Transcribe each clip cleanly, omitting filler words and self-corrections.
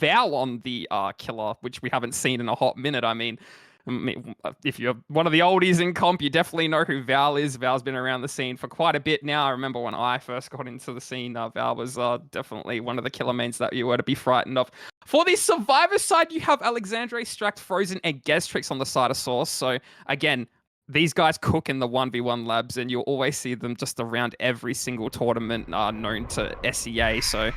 Val on the killer, which we haven't seen in a hot minute. I mean, if you're one of the oldies in comp, you definitely know who Val is. Val's been around the scene for quite a bit now. I remember when I first got into the scene, Val was definitely one of the killer mains that you were to be frightened of. For the Survivor side, you have Alexandre, Stract, Frozen, and Gestrix on the side of Source. So again, these guys cook in the 1v1 labs, and you'll always see them just around every single tournament known to SEA. So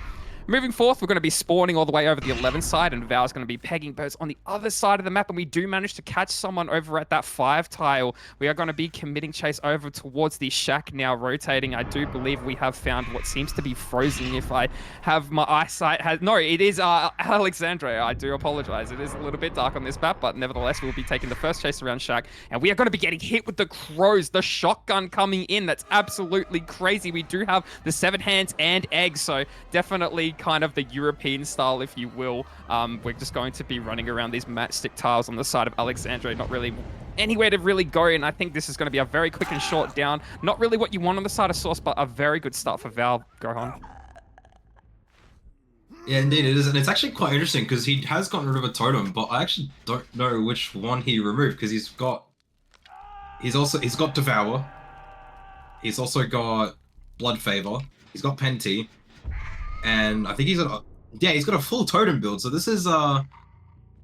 moving forth, we're going to be spawning all the way over the 11 side, and Val's going to be pegging birds on the other side of the map, and we do manage to catch someone over at that 5 tile. We are going to be committing chase over towards the shack now, rotating. I do believe we have found what seems to be Frozen, if I have my eyesight. No, it is Alexandre. I do apologize. It is a little bit dark on this map, but nevertheless, we'll be taking the first chase around shack, and we are going to be getting hit with the crows, the shotgun coming in. That's absolutely crazy. We do have the 7 hands and eggs, so definitely kind of the European style, if you will. We're just going to be running around these matchstick tiles on the side of Alexandre, not really anywhere to really go, and I think this is going to be a very quick and short down. Not really what you want on the side of Source, but a very good start for Val. Go on. Yeah, indeed it is, and it's actually quite interesting because he has gotten rid of a totem, but I actually don't know which one he removed because he's got Devour, he's also got Blood Favor, he's got Penty, and I think he's got a full totem build. So this is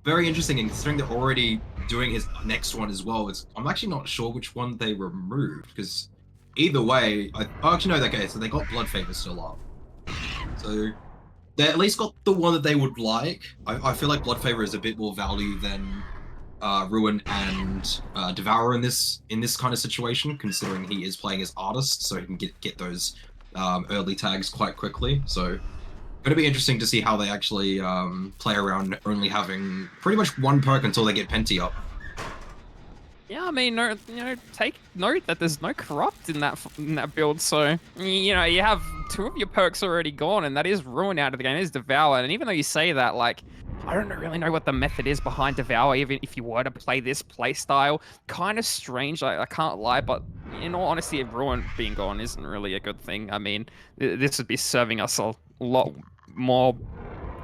very interesting, and considering they're already doing his next one as well. I'm actually not sure which one they removed, because either way, okay, so they got Blood Favor still up. So they at least got the one that they would like. I feel like Blood Favor is a bit more value than Ruin and Devourer in this kind of situation, considering he is playing as Artist, so he can get those early tags quite quickly. So going to be interesting to see how they actually play around only having pretty much one perk until they get Penty up. Yeah, I mean, take note that there's no corrupt in that build, so you have 2 of your perks already gone, and that is Ruin out of the game. It is Devour, and even though you say that, like, I don't really know what the method is behind Devour, even if you were to play this playstyle. Kind of strange, I can't lie, but in all honesty, Ruin being gone isn't really a good thing. I mean, this would be serving us a lot more.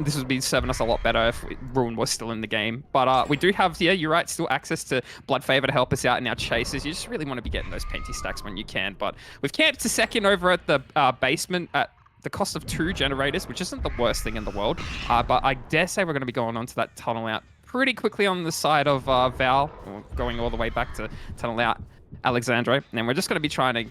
This would be serving us a lot better if Ruin was still in the game. But we do have, yeah, you're right, still access to Blood Favor to help us out in our chases. You just really want to be getting those Penty stacks when you can. But we've camped a second over at the basement at the cost of 2 generators, which isn't the worst thing in the world. But I dare say we're going to be going onto that tunnel out pretty quickly on the side of Val, going all the way back to tunnel out Alexandre. And we're just going to be trying to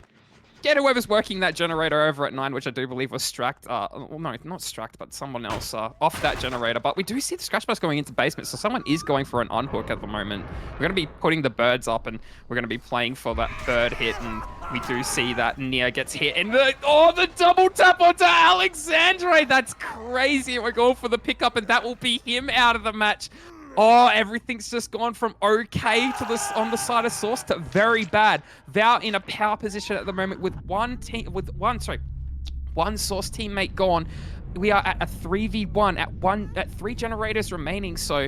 get whoever's working that generator over at 9, which I do believe was Stract. Well, no, not Stract, but someone else off that generator. But we do see the Scratch Bus going into basement, so someone is going for an unhook at the moment. We're going to be putting the birds up, and we're going to be playing for that third hit, and we do see that Nia gets hit, and the double tap onto Alexandre! That's crazy! We're going for the pickup, and that will be him out of the match. Oh, everything's just gone from okay to this on the side of Source to very bad. Val in a power position at the moment with one Source teammate gone. We are at a 3v1 at 3 generators remaining. So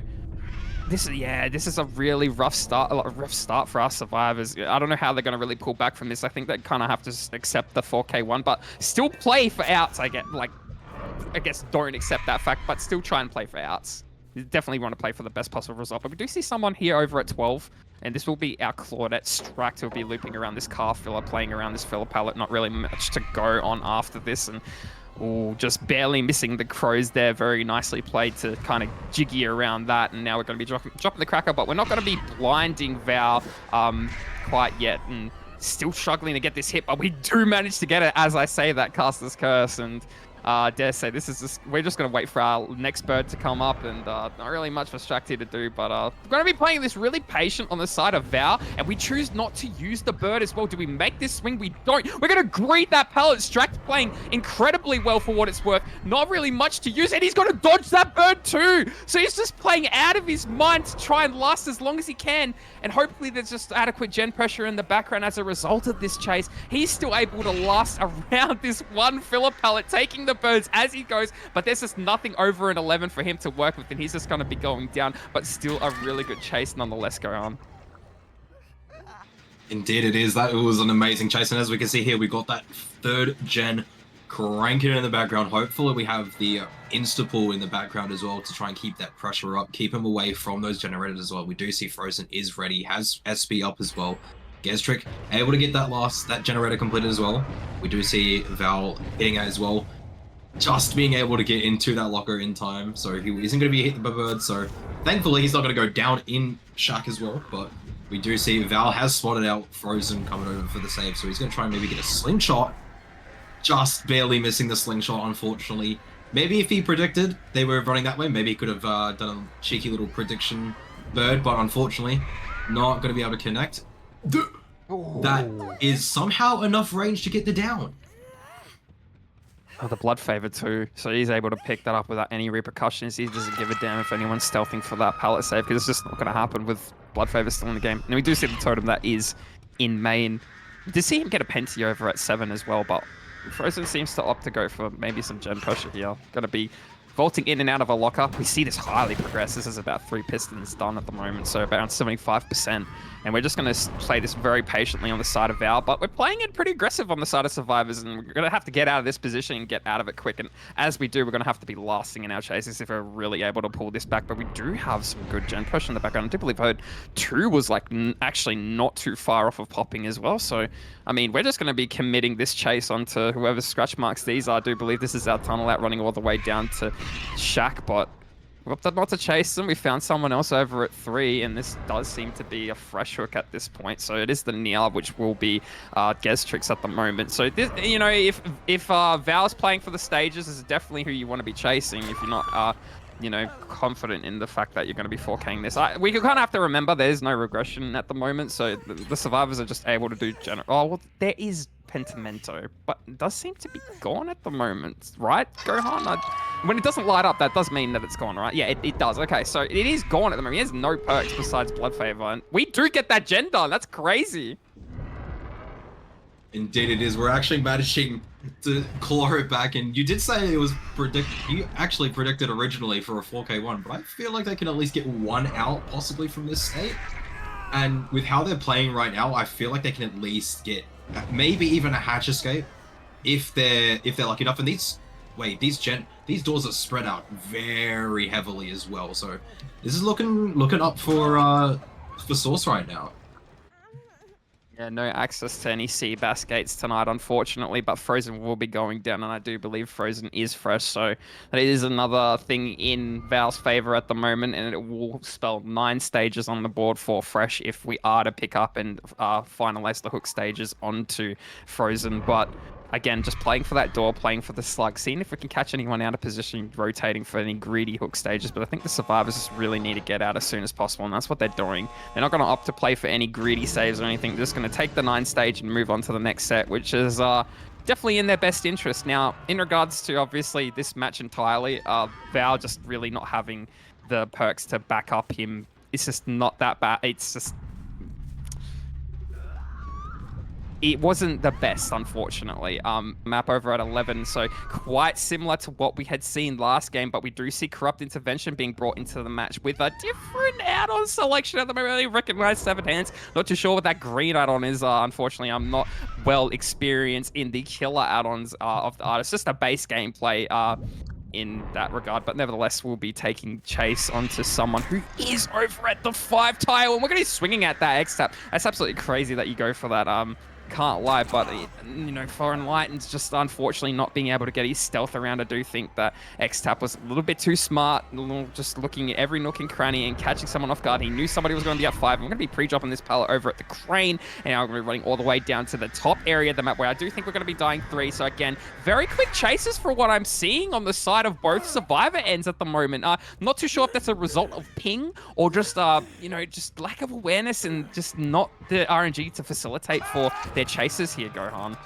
this is a really rough start for our survivors. I don't know how they're going to really pull back from this. I think they kind of have to just accept the 4K1, but still play for outs. I guess don't accept that fact, but still try and play for outs. You definitely want to play for the best possible result. But we do see someone here over at 12, and this will be our Claudette Stract, who'll be looping around this car filler, playing around this filler palette. Not really much to go on after this, and just barely missing the crows there. Very nicely played to kind of jiggy around that, and now we're going to be dropping the cracker, but we're not going to be blinding Val quite yet, and still struggling to get this hit, but we do manage to get it, as I say that, Caster's Curse, and dare say we're just going to wait for our next bird to come up, and not really much for Stract here to do, but we're going to be playing this really patient on the side of Val, and we choose not to use the bird as well. Do we make this swing? We don't. We're going to greet that pallet. Stract playing incredibly well for what it's worth. Not really much to use, and he's going to dodge that bird too. So he's just playing out of his mind to try and last as long as he can, and hopefully there's just adequate gen pressure in the background as a result of this chase. He's still able to last around this one filler pallet, taking the birds as he goes, but there's just nothing over an 11 for him to work with, and he's just going to be going down, but still a really good chase nonetheless going on. Indeed it is. That was an amazing chase, and as we can see here, we got that 3rd gen cranking it in the background. Hopefully we have the insta-pull in the background as well to try and keep that pressure up, keep him away from those generators as well. We do see Frozen is ready, has SP up as well. Geztrick able to get that generator completed as well. We do see Val hitting it as well. Just being able to get into that locker in time, so he isn't going to be hit by bird, so thankfully he's not going to go down in Shack as well, but we do see Val has spotted out Frozen coming over for the save, so he's going to try and maybe get a slingshot. Just barely missing the slingshot, unfortunately. Maybe if he predicted they were running that way, maybe he could have done a cheeky little prediction bird, but unfortunately not going to be able to connect. That is somehow enough range to get the down. Oh, the blood favor too, so he's able to pick that up without any repercussions. He doesn't give a damn if anyone's stealthing for that pallet save, because it's just not going to happen with blood favor still in the game. And we do see the totem that is in main. We did see him get a Penti over at 7 as well, but Frozen seems to opt to go for maybe some gen pressure here. Going to be vaulting in and out of a locker. We see this highly progress. This is about 3 pistons done at the moment, so around 75%. And we're just going to play this very patiently on the side of Val, but we're playing it pretty aggressive on the side of Survivors, and we're going to have to get out of this position and get out of it quick. And as we do, we're going to have to be lasting in our chases if we're really able to pull this back. But we do have some good gen push in the background. I do believe Herd 2 was like actually not too far off of popping as well. So, I mean, we're just going to be committing this chase onto whoever's scratch marks these are. I do believe this is our tunnel out running all the way down to Shack, but we opted not to chase them. We found someone else over at 3, and this does seem to be a fresh hook at this point. So it is the Nia, which will be Geztrix at the moment. So, this, you know, if Val's playing for the stages, this is definitely who you want to be chasing if you're not, you know, confident in the fact that you're going to be 4King this. We kind of have to remember there's no regression at the moment, so the Survivors are just able to do general. Oh, well, there is Pentimento, but it does seem to be gone at the moment, right, Gohan? When it doesn't light up, that does mean that it's gone, right? Yeah, it does. Okay, so it is gone at the moment. He has no perks besides Blood Favor, and we do get that gen done. That's crazy. Indeed it is. We're actually managing to claw it back, and you did say it was you actually predicted originally for a 4K1, but I feel like they can at least get one out possibly from this state. And with how they're playing right now, I feel like they can at least get maybe even a hatch escape if they're lucky enough. And these doors are spread out very heavily as well, so this is looking up for Source right now. Yeah, no access to any Seabass gates tonight, unfortunately, but Frozen will be going down, and I do believe Frozen is fresh, so that is another thing in Val's favor at the moment, and it will spell 9 stages on the board for fresh if we are to pick up and finalize the hook stages onto Frozen. But again, just playing for that door, playing for the slug, seeing if we can catch anyone out of position, rotating for any greedy hook stages. But I think the Survivors just really need to get out as soon as possible, and that's what they're doing. They're not going to opt to play for any greedy saves or anything. They're just going to take the 9 stage and move on to the next set, which is definitely in their best interest. Now, in regards to, obviously, this match entirely, Val just really not having the perks to back up him. It's just not that bad. It's just... it wasn't the best, unfortunately. Map over at 11, so quite similar to what we had seen last game, but we do see Corrupt Intervention being brought into the match with a different add-on selection at the moment. I recognize 7 hands. Not too sure what that green add-on is. Unfortunately, I'm not well experienced in the killer add-ons of the artist. Just a base gameplay in that regard, but nevertheless, we'll be taking chase onto someone who is over at the 5 tile, and we're going to be swinging at that X-Tap. That's absolutely crazy that you go for that. Can't lie, but you know, for Enlightened's just unfortunately not being able to get his stealth around. I do think that X-Tap was a little bit too smart, just looking at every nook and cranny and catching someone off guard. He knew somebody was going to be at 5. I'm going to be pre-dropping this pallet over at the crane, and now I'm going to be running all the way down to the top area of the map where I do think we're going to be dying 3. So again, very quick chases for what I'm seeing on the side of both Survivor ends at the moment. Not too sure if that's a result of ping or just you know, just lack of awareness and just not the RNG to facilitate for their chases here, Gohan.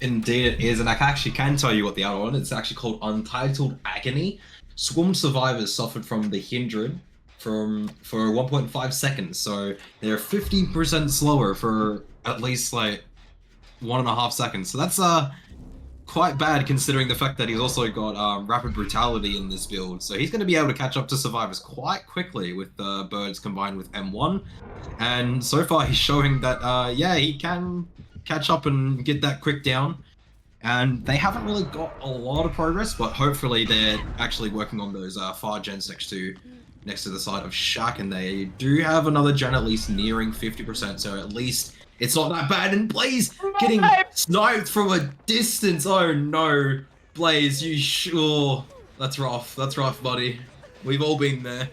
Indeed it is, and I actually can tell you what the other one is. It's actually called Untitled Agony. Swarm Survivors suffered from the Hindred for 1.5 seconds, so they're 50% slower for at least like 1.5 seconds. So that's quite bad considering the fact that he's also got Rapid Brutality in this build. So he's going to be able to catch up to Survivors quite quickly with Birds combined with M1. And so far he's showing that, yeah, he can catch up and get that quick down. And they haven't really got a lot of progress, but hopefully they're actually working on those far gens next to the side of Shaq, and they do have another gen at least nearing 50%, so at least it's not that bad. And Blaze getting sniped from a distance. Oh no, Blaze, you sure? That's rough. That's rough, buddy. We've all been there.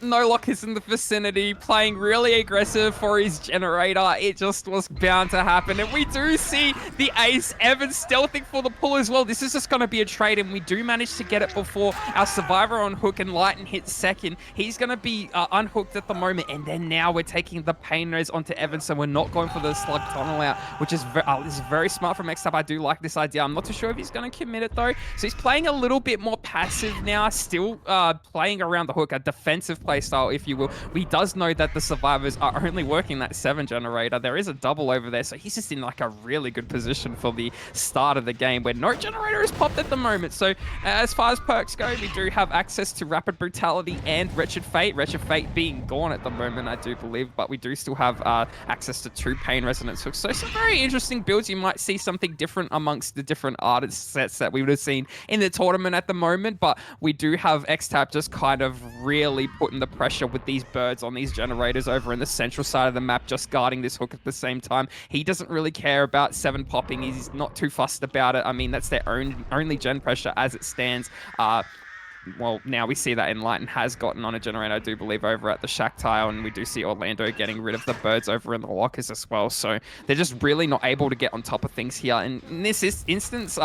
No Lock is in the vicinity, playing really aggressive for his generator. It just was bound to happen. And we do see the ace, Evan stealthing for the pull as well. This is just going to be a trade, and we do manage to get it before our survivor on hook and Lighten hits second. He's going to be unhooked at the moment, and then now we're taking the pain res onto Evan, so we're not going for the slug tunnel out, which is very smart from Xtab. I do like this idea. I'm not too sure if he's going to commit it though. So he's playing a little bit more passive now, still playing around the hook, a defensive play style, if you will. We does know that the survivors are only working that 7 generator. There is a double over there, so he's just in like a really good position for the start of the game where no generator is popped at the moment. So as far as perks go, we do have access to Rapid Brutality and Wretched Fate. Wretched Fate being gone at the moment, I do believe, but we do still have access to 2 Pain Resonance hooks. So some very interesting builds. You might see something different amongst the different artist sets that we would have seen in the tournament at the moment, but we do have Xtab just kind of really putting the pressure with these birds on these generators over in the central side of the map, just guarding this hook at the same time. He doesn't really care about 7 popping. He's not too fussed about it. I mean, that's their only gen pressure as it stands. Well, now we see that Enlighten has gotten on a generator, I do believe, over at the Shack tile, and we do see Orlando getting rid of the birds over in the lockers as well. So they're just really not able to get on top of things here. And in this instance,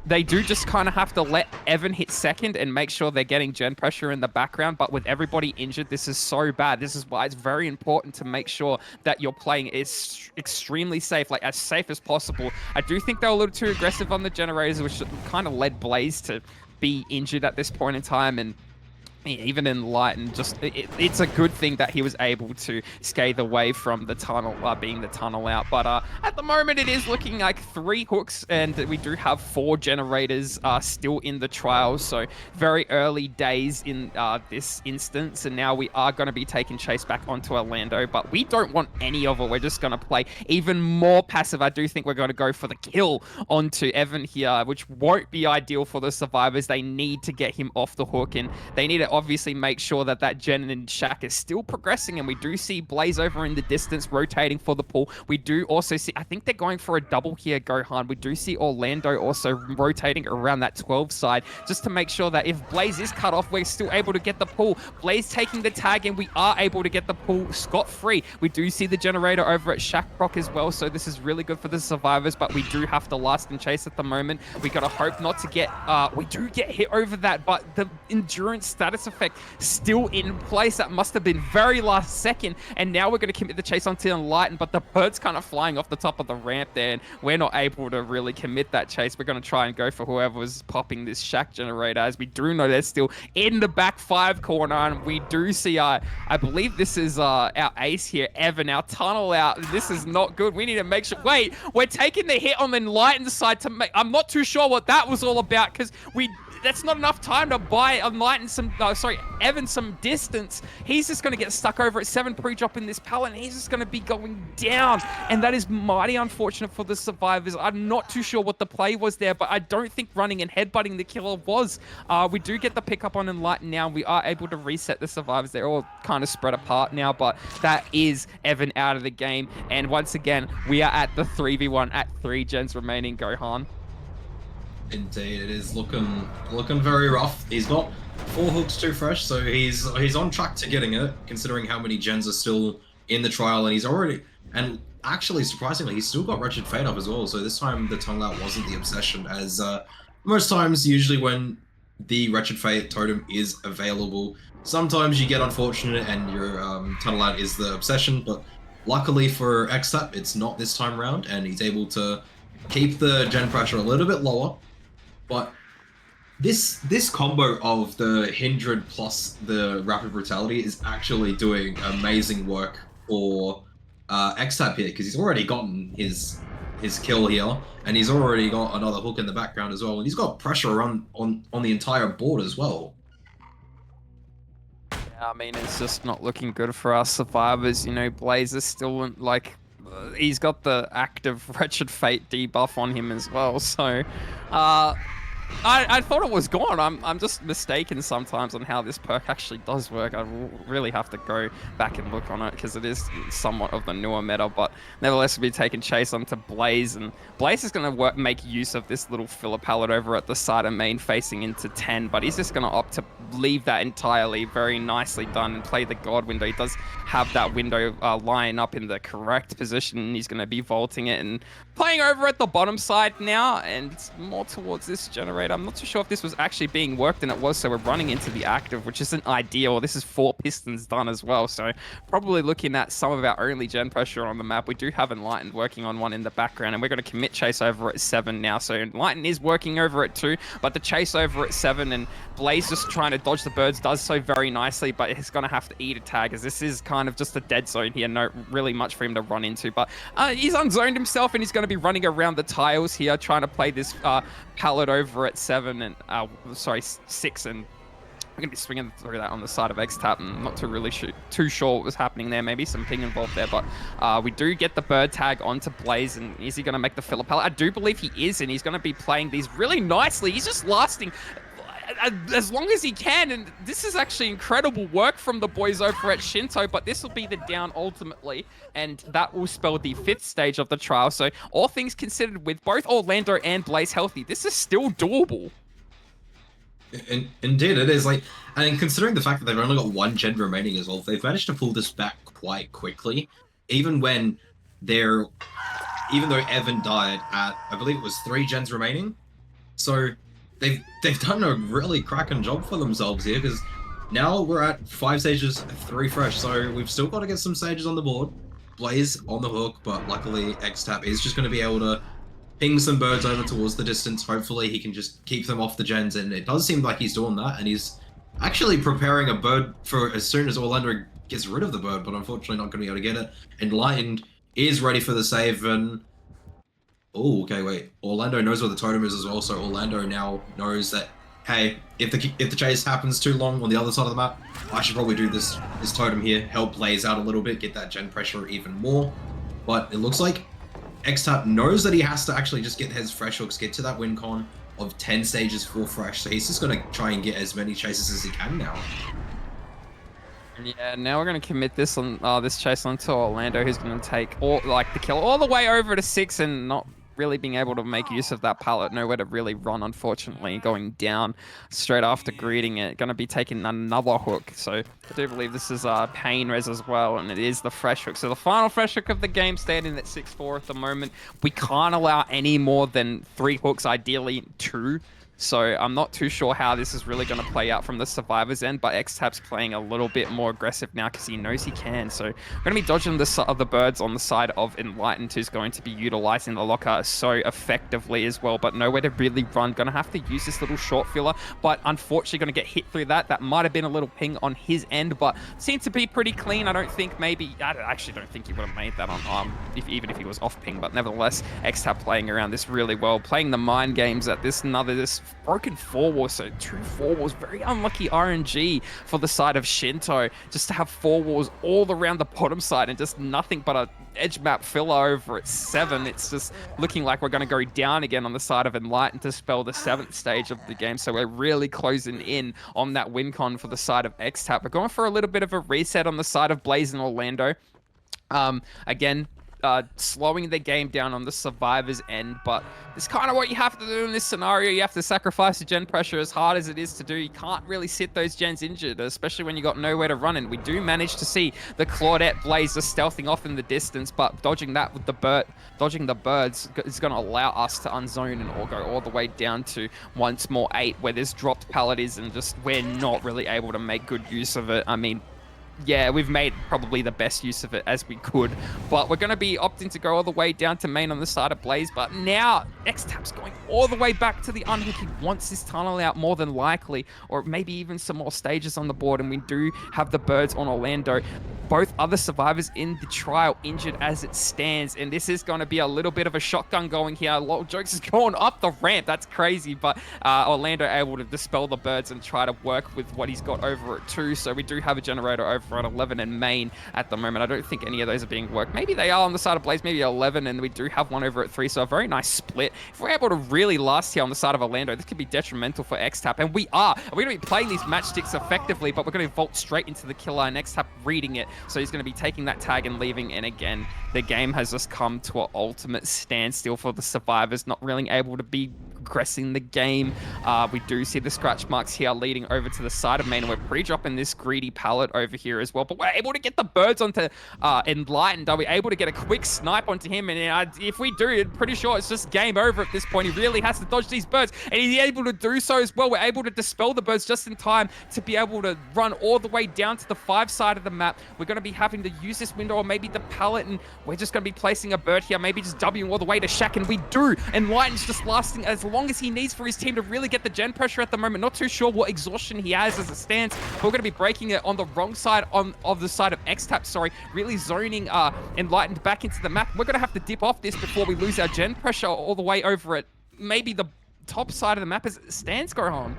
they do just kind of have to let Evan hit second and make sure they're getting gen pressure in the background. But with everybody injured, this is so bad. This is why it's very important to make sure that you're playing is extremely safe, like as safe as possible. I do think they're a little too aggressive on the generators, which kind of led Blaze to be injured at this point in time. And even in light, and just it's a good thing that he was able to scathe away from the tunnel, being the tunnel out. But at the moment, it is looking like 3 hooks, and we do have 4 generators still in the trials. So very early days in this instance, and now we are going to be taking chase back onto Orlando, but we don't want any of it. We're just going to play even more passive. I do think we're going to go for the kill onto Evan here, which won't be ideal for the survivors. They need to get him off the hook, and they need to obviously make sure that that Jen and Shaq is still progressing. And we do see Blaze over in the distance rotating for the pull. We do also see, I think they're going for a double here, Gohan. We do see Orlando also rotating around that 12 side just to make sure that if Blaze is cut off, we're still able to get the pull. Blaze taking the tag, and we are able to get the pull scot-free. We do see the generator over at Shaq Proc as well, so this is really good for the survivors, but we do have to last and chase at the moment. We got to hope not to get, we do get hit over that, but the endurance status effect still in place. That must have been very last second, and now we're going to commit the chase onto Enlighten, but the bird's kind of flying off the top of the ramp there, and we're not able to really commit that chase. We're going to try and go for whoever was popping this Shack generator, as we do know they're still in the back 5 corner, and we do see, I believe this is our ace here, Evan, our tunnel out. This is not good. We need to make sure, wait, we're taking the hit on the Enlighten side to make, I'm not too sure what that was all about, because that's not enough time to buy Enlighten some, Evan some distance. He's just going to get stuck over at 7 pre-drop in this pallet, and he's just going to be going down. And that is mighty unfortunate for the survivors. I'm not too sure what the play was there, but I don't think running and headbutting the killer was. We do get the pickup on Enlighten now. We are able to reset the survivors. They're all kind of spread apart now, but that is Evan out of the game. And once again, we are at the 3v1 at 3 gens remaining, Gohan. Indeed, it is looking very rough. He's got 4 hooks too fresh, so he's on track to getting it, considering how many gens are still in the trial, and he's already, and actually surprisingly, he's still got Wretched Fate up as well. So this time the tunnel out wasn't the obsession, as most times usually when the Wretched Fate totem is available, sometimes you get unfortunate and your tunnel out is the obsession. But luckily for Xtap, it's not this time around, and he's able to keep the gen pressure a little bit lower. But this combo of the Hindred plus the Rapid Brutality is actually doing amazing work for Xtab here, because he's already gotten his kill here, and he's already got another hook in the background as well, and he's got pressure on the entire board as well. I mean, it's just not looking good for our survivors. You know, Blaze is still like he's got the active Wretched Fate debuff on him as well. So, uh, I thought it was gone. I'm just mistaken sometimes on how this perk actually does work. I really have to go back and look on it because it is somewhat of the newer meta. But nevertheless, we'll be taking chase onto Blaze, and Blaze is going to make use of this little filler pallet over at the side of main facing into 10. But he's just going to opt to leave that entirely. Very nicely done, and play the God window. He does have that window line up in the correct position. He's going to be vaulting it and playing over at the bottom side now, and more towards this generator. I'm not too sure if this was actually being worked, and it was, so we're running into the active, which isn't ideal. This is 4 pistons done as well, so probably looking at some of our only gen pressure on the map. We do have Enlightened working on one in the background, and we're going to commit chase over at 7 now. So Enlightened is working over at 2, but the chase over at 7, and Blaze just trying to dodge the birds does so very nicely, but he's going to have to eat a tag, as this is kind of just a dead zone here. No really much for him to run into, but he's unzoned himself, and he's going to be running around the tiles here, trying to play this pallet over at 7 and sorry, 6, and we're going to be swinging through that on the side of X-Tap, and not too sure what was happening there. Maybe some ping involved there, but we do get the bird tag onto Blaze, and is he going to make the filler pallet? I do believe he is, and he's going to be playing these really nicely. He's just lasting as long as he can, and this is actually incredible work from the boys over at Shinto, but this will be the down ultimately, and that will spell the 5th stage of the trial. So all things considered, with both Orlando and Blaze healthy, this is still doable. Indeed, it is. Like, and considering the fact that they've only got 1 gen remaining as well, they've managed to pull this back quite quickly, even though Evan died at, I believe it was 3 gens remaining. So they've done a really cracking job for themselves here, because now we're at 5 stages, 3 fresh, so we've still got to get some stages on the board. Blaze on the hook, but luckily X-Tap is just going to be able to ping some birds over towards the distance. Hopefully he can just keep them off the gens, and it does seem like he's doing that, and he's actually preparing a bird for as soon as Orlando gets rid of the bird, but unfortunately not going to be able to get it. Enlightened is ready for the save, and oh, okay, wait. Orlando knows where the totem is as well, so Orlando now knows that, hey, if the chase happens too long on the other side of the map, I should probably do this totem here, help Blaze out a little bit, get that gen pressure even more. But it looks like X-Tap knows that he has to actually just get his fresh hooks, get to that win con of 10 stages full fresh, so he's just going to try and get as many chases as he can now. Yeah, now we're going to commit this chase onto Orlando, who's going to take the kill all the way over to 6, and not really being able to make use of that pallet. Nowhere to really run, unfortunately. Going down straight after greeting it. Going to be taking another hook. So I do believe this is Pain Res as well, and it is the fresh hook. So the final fresh hook of the game, standing at 6-4 at the moment. We can't allow any more than 3 hooks, ideally 2. So I'm not too sure how this is really going to play out from the survivors end, but X-Tap's playing a little bit more aggressive now because he knows he can. So we're going to be dodging the birds on the side of Enlightened, who's going to be utilizing the locker so effectively as well, but nowhere to really run. Going to have to use this little short filler, but unfortunately going to get hit through that. That might have been a little ping on his end, but seemed to be pretty clean. I actually don't think he would have made that on even if he was off ping, but nevertheless, X-Tap playing around this really well, playing the mind games at this broken 4 wars, so 2 4 wars. Very unlucky RNG for the side of Shinto, just to have 4 wars all around the bottom side and just nothing but a edge map filler over at 7. It's just looking like we're going to go down again on the side of Enlightened to spell the 7th stage of the game, so we're really closing in on that win con for the side of X-Tap. We're going for a little bit of a reset on the side of Blaze and Orlando. Again, slowing the game down on the survivors end, but it's kind of what you have to do in this scenario. You have to sacrifice the gen pressure, as hard as it is to do. You can't really sit those gens injured, especially when you got nowhere to run in. We do manage to see the Claudette Blaze just stealthing off in the distance, but dodging that with dodging the birds is going to allow us to unzone and all go all the way down to once more 8, where this dropped pallet is, and just we're not really able to make good use of it. I mean, yeah, we've made probably the best use of it as we could, but we're going to be opting to go all the way down to main on the side of Blaze. But now X-Tap's going all the way back to the unhook. He wants his tunnel out more than likely, or maybe even some more stages on the board, and we do have the birds on Orlando. Both other survivors in the trial injured as it stands, and this is going to be a little bit of a shotgun going here. A lot of jokes is going up the ramp. That's crazy, but Orlando able to dispel the birds and try to work with what he's got over at 2. So we do have a generator over for an 11 and main at the moment. I don't think any of those are being worked. Maybe they are on the side of Blaze, maybe 11, and we do have one over at 3, so a very nice split. If we're able to really last here on the side of Orlando, this could be detrimental for X-Tap, and we are. We're going to be playing these matchsticks effectively, but we're going to vault straight into the killer, and X-Tap reading it, so he's going to be taking that tag and leaving, and again, the game has just come to an ultimate standstill for the survivors, not really able to be progressing the game. We do see the scratch marks here leading over to the side of main, and we're pre-dropping this greedy pallet over here as well, but we're able to get the birds onto Enlightened. Are we able to get a quick snipe onto him? And if we do, I'm pretty sure it's just game over at this point. He really has to dodge these birds, and he's able to do so as well. We're able to dispel the birds just in time to be able to run all the way down to the 5 side of the map. We're going to be having to use this window or maybe the pallet, and we're just going to be placing a bird here, maybe just Wing all the way to Shaq, and we do. Enlightened's just lasting as long as he needs for his team to really get the gen pressure at the moment. Not too sure what exhaustion he has as it stands. We're going to be breaking it on the wrong side of the side of X-Tap, sorry, really zoning Enlightened back into the map. We're going to have to dip off this before we lose our gen pressure all the way over at maybe the top side of the map as it stands, Gohan.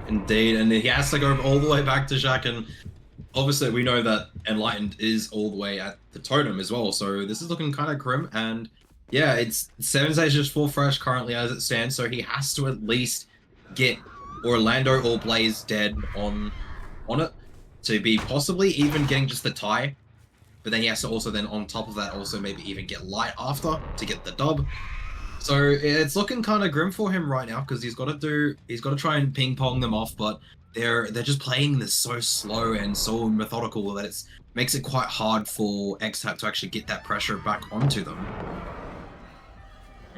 Indeed, and he has to go all the way back to Shaq, and obviously we know that Enlightened is all the way at the totem as well, so this is looking kind of grim, and yeah, it's 7 stages full fresh currently as it stands, so he has to at least get Orlando or Blaze dead on it to be possibly even getting just the tie, but then he has to also then on top of that also maybe even get Light after to get the dub. So it's looking kind of grim for him right now because he's got to try and ping pong them off, but they're just playing this so slow and so methodical that it makes it quite hard for X-Tap to actually get that pressure back onto them.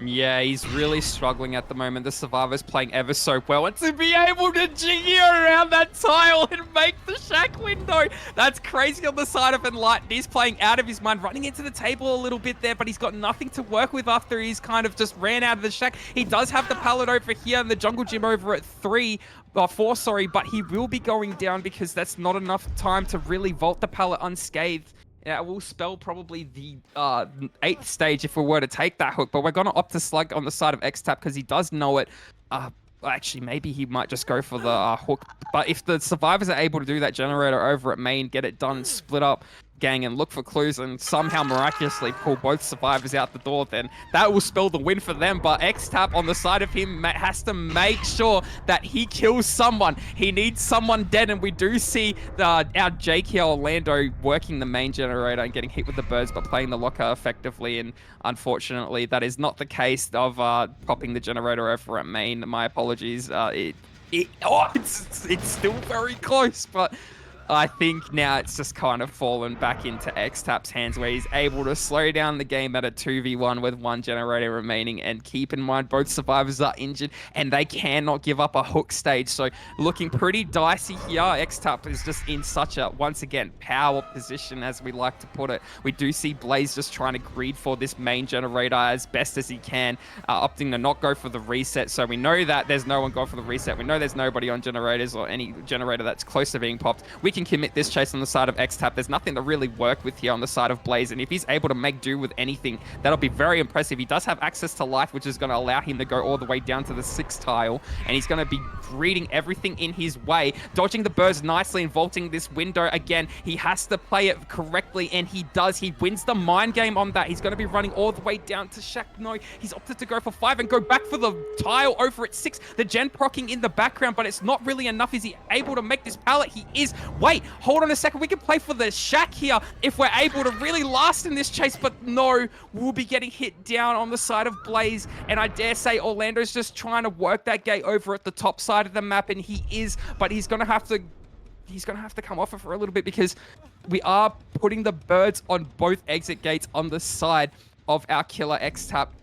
Yeah, he's really struggling at the moment. The Survivor's playing ever so well. And to be able to jiggy around that tile and make the Shack window, that's crazy on the side of Enlightened. He's playing out of his mind, running into the table a little bit there, but he's got nothing to work with after he's kind of just ran out of the Shack. He does have the pallet over here and the jungle gym over at 4, sorry, but he will be going down because that's not enough time to really vault the pallet unscathed. Yeah, it will spell probably the 8th stage if we were to take that hook, but we're going to opt to slug on the side of X-Tap because he does know it. Actually, maybe he might just go for the hook, but if the survivors are able to do that generator over at main, get it done, split up, gang, and look for clues and somehow miraculously pull both survivors out the door, then that will spell the win for them. But X-Tap on the side of him has to make sure that he kills someone. He needs someone dead, and we do see our Jake here, Orlando, working the main generator and getting hit with the birds, but playing the locker effectively, and unfortunately that is not the case of popping the generator over at main. My apologies. It's still very close, but I think now it's just kind of fallen back into X-Tap's hands where he's able to slow down the game at a 2v1 with 1 generator remaining. And keep in mind, both survivors are injured and they cannot give up a hook stage. So looking pretty dicey here. X-Tap is just in such a, once again, power position, as we like to put it. We do see Blaze just trying to greed for this main generator as best as he can, opting to not go for the reset. So we know that there's no one going for the reset. We know there's nobody on generators or any generator that's close to being popped. We can commit this chase on the side of X-Tap. There's nothing to really work with here on the side of Blaze, and if he's able to make do with anything, that'll be very impressive. He does have access to life, which is going to allow him to go all the way down to the 6th tile, and he's going to be reading everything in his way, dodging the birds nicely and vaulting this window. Again, he has to play it correctly, and he does. He wins the mind game on that. He's going to be running all the way down to Shaq. No, he's opted to go for 5 and go back for the tile over at 6. The gen procking in the background, but it's not really enough. Is he able to make this pallet? He is. Wait, hold on a second. We can play for the Shaq here if we're able to really last in this chase, but no, we'll be getting hit down on the side of Blaze, and I dare say Orlando's just trying to work that gate over at the top side of the map, and he is, but he's going to have to come off it for a little bit because we are putting the birds on both exit gates on the side of our killer X-Tap.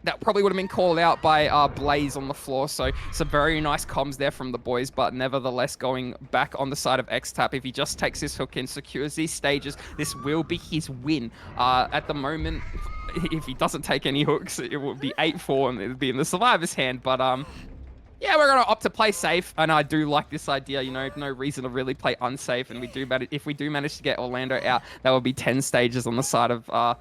That probably would have been called out by Blaze on the floor, so some very nice comms there from the boys, but nevertheless going back on the side of X-Tap. If he just takes this hook and secures these stages, this will be his win. At the moment, if he doesn't take any hooks, it will be 8-4 and it would be in the survivor's hand, but yeah, we're going to opt to play safe, and I do like this idea. You know, no reason to really play unsafe, and if we do manage to get Orlando out, that will be 10 stages on the side of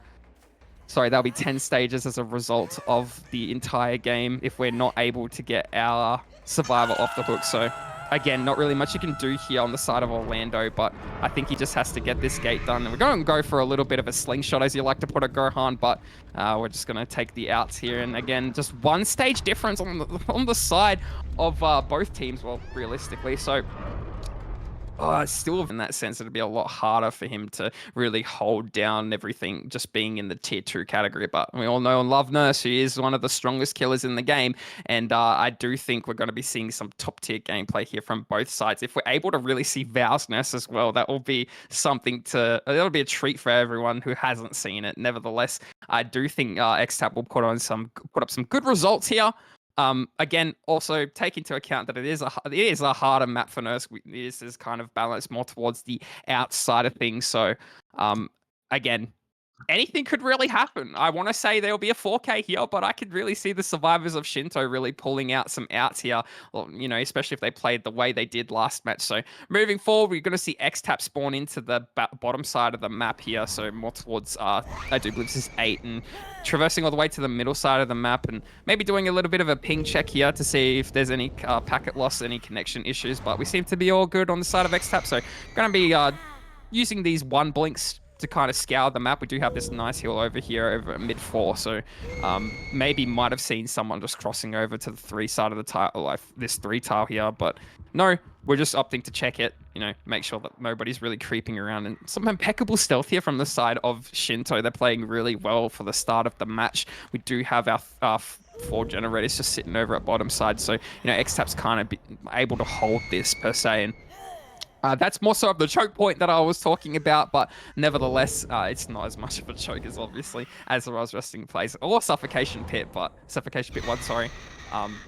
sorry, that'll be 10 stages as a result of the entire game if we're not able to get our survivor off the hook. So Again, not really much you can do here on the side of Orlando, but I think he just has to get this gate done. And we're going to go for a little bit of a slingshot, as you like to put it, Gohan, but we're just going to take the outs here. And again, just one stage difference on the side of both teams, well, realistically. So still in that sense, it'd be a lot harder for him to really hold down everything just being in the tier 2 category. But we all know and love Nurse, who is one of the strongest killers in the game. And I do think we're going to be seeing some top tier gameplay here from both sides. If we're able to really see Val's Nurse as well, that will be something that'll be a treat for everyone who hasn't seen it. Nevertheless, I do think XTAP will put up some good results here. Again, also take into account that it is a harder map for Nurse. This is kind of balanced more towards the outside of things. So, again, anything could really happen. I want to say there'll be a 4K here, but I could really see the survivors of Shinto really pulling out some outs here, well, especially if they played the way they did last match. So moving forward, we're going to see XTAP spawn into the bottom side of the map here, so more towards, I do believe this is 8, and traversing all the way to the middle side of the map, and maybe doing a little bit of a ping check here to see if there's any packet loss, any connection issues, but we seem to be all good on the side of XTAP, so going to be using these one blinks to kind of scour the map. We do have this nice hill over here over at mid 4, so maybe might have seen someone just crossing over to the 3 side of the tile, like this 3 tile here, but no, we're just opting to check it, make sure that nobody's really creeping around, and some impeccable stealth here from the side of Shinto. They're playing really well for the start of the match. We do have our 4 generators just sitting over at bottom side, so XTAP's kind of able to hold this per se, and that's more so of the choke point that I was talking about, but nevertheless, it's not as much of a choke as obviously as the Rise Resting Place or Suffocation Pit, but Suffocation Pit 1, sorry.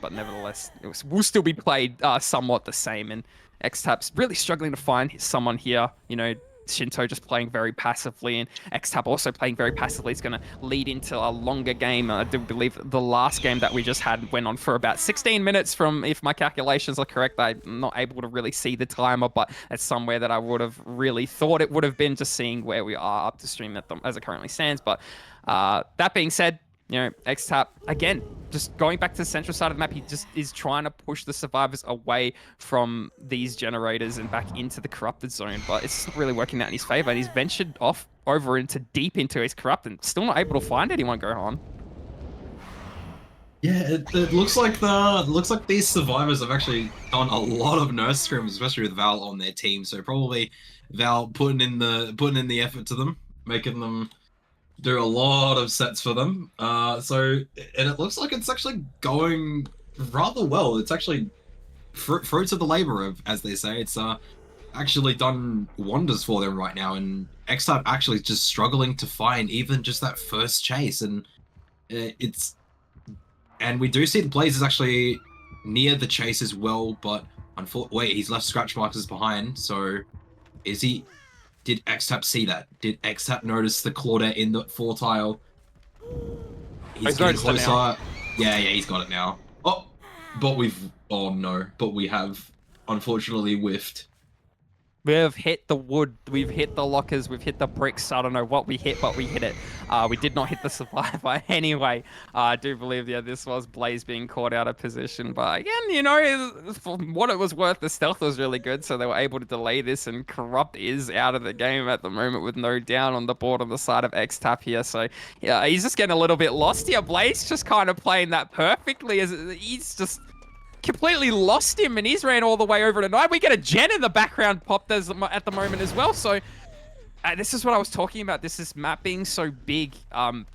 But nevertheless, will still be played somewhat the same, and XTAP's really struggling to find someone here, Shinto just playing very passively, and XTAP also playing very passively. It's going to lead into a longer game. I do believe the last game that we just had went on for about 16 minutes from, if my calculations are correct. I'm not able to really see the timer, but it's somewhere that I would have really thought it would have been, just seeing where we are up to stream as it currently stands. But that being said, XTAP, again, just going back to the central side of the map, he just is trying to push the survivors away from these generators and back into the corrupted zone, but it's not really working out in his favor. And he's ventured off over deep into his corrupt and still not able to find anyone, Gohan. Yeah, it looks like these survivors have actually done a lot of nurse scrims, especially with Val on their team. So probably Val putting in the effort to them, making them do a lot of sets for them. And it looks like it's actually going rather well. It's actually fruits of the labor of, as they say. It's actually done wonders for them right now, and XTAP actually just struggling to find even just that first chase, and we do see the Blaze is actually near the chase as well, but wait, he's left scratch marks behind, so is he? Did XTAP see that? Did XTAP notice the Claudette in the 4 tile? He's getting closer. Yeah, he's got it now. Oh no, but we have unfortunately whiffed. We've hit the wood, we've hit the lockers, we've hit the bricks. I don't know what we hit, but we hit it. We did not hit the survivor anyway. I do believe, this was Blaze being caught out of position. But again, for what it was worth, the stealth was really good, so they were able to delay this, and Corrupt is out of the game at the moment with no down on the board on the side of XTAP here. So, yeah, he's just getting a little bit lost here. Blaze just kind of playing that perfectly, as he's just completely lost him, and he's ran all the way over to 9. We get a gen in the background pop at the moment as well, so this is what I was talking about. This map being so big can